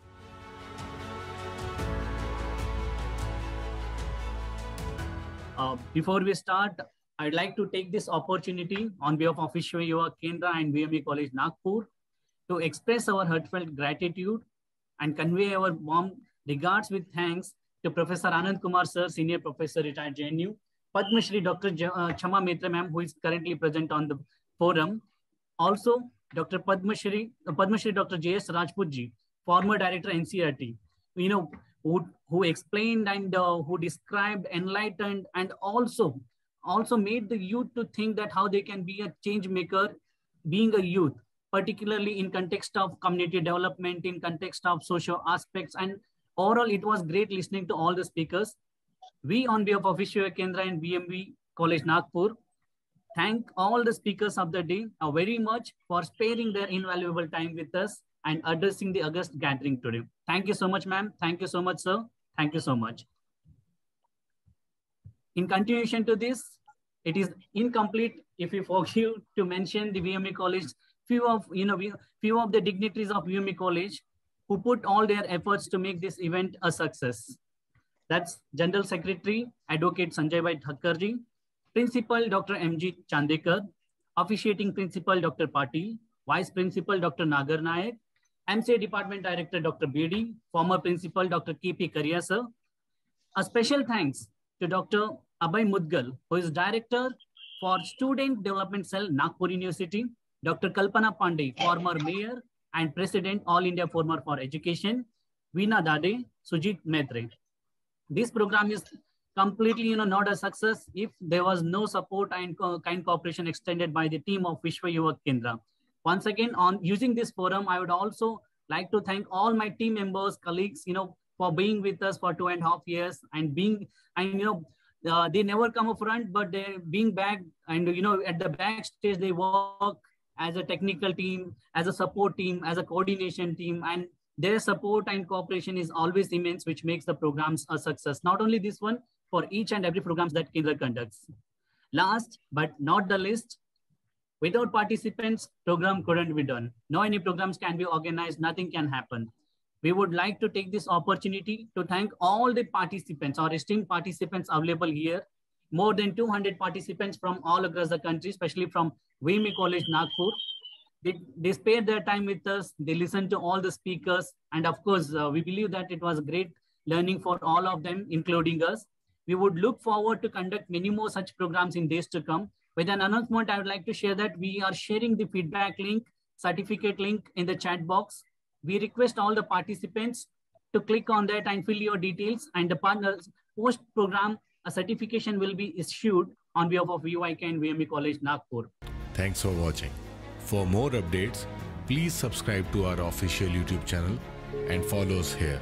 [SPEAKER 2] Before we start, I'd like to take this opportunity on behalf of Vishwa Yuva Kendra and VME College Nagpur to express our heartfelt gratitude and convey our warm regards with thanks to Professor Anand Kumar Sir, Senior Professor, Retired JNU, Padma Shri Dr. Chama Mitra Ma'am, who is currently present on the forum. Also, Dr. Padma Shri Dr. JS Rajput Ji, former Director NCERT, who explained and who described, enlightened, and also made the youth to think that how they can be a change maker being a youth, particularly in context of community development, in context of social aspects. And overall, it was great listening to all the speakers. We on behalf of Vishwa Kendra and VME College Nagpur thank all the speakers of the day very much for sparing their invaluable time with us and addressing the August gathering today. Thank you so much, ma'am. Thank you so much, sir. Thank you so much. In continuation to this, it is incomplete if we forget to mention the VME College, few of the dignitaries of VME College who put all their efforts to make this event a success. That's General Secretary, Advocate Sanjay Bhai Thakkarji, Principal Dr. M.G. Chandekar, Officiating Principal Dr. Patil, Vice Principal Dr. Nagar Nayak, MCA Department Director Dr. Bedi, former Principal Dr. K.P. Karia sir. A special thanks to Dr. Abhay Mudgal, who is Director for Student Development Cell, Nagpur University, Dr. Kalpana Pandey, former Mayor and President, All India Forum for Education, Veena Dade, Sujit Maitre. This program is completely, not a success if there was no support and kind cooperation extended by the team of Vishwa Yuva Kendra. Once again, on using this forum, I would also like to thank all my team members, colleagues, for being with us for 2.5 years and they never come up front, but they being back and, at the backstage, they work as a technical team, as a support team, as a coordination team, and their support and cooperation is always immense, which makes the programs a success. Not only this one, for each and every programs that Kendra conducts. Last but not the least, without participants, program couldn't be done. No any programs can be organized, nothing can happen. We would like to take this opportunity to thank all the participants, our esteemed participants available here. More than 200 participants from all across the country, especially from VME College, Nagpur. They spared their time with us. They listened to all the speakers. And of course, we believe that it was great learning for all of them, including us. We would look forward to conduct many more such programs in days to come. With an announcement, I would like to share that we are sharing the feedback link, certificate link in the chat box. We request all the participants to click on that and fill your details, and the partners post-program, a certification will be issued on behalf of VYK and VME College, Nagpur.
[SPEAKER 1] Thanks for watching. For more updates, please subscribe to our official YouTube channel and follow us here.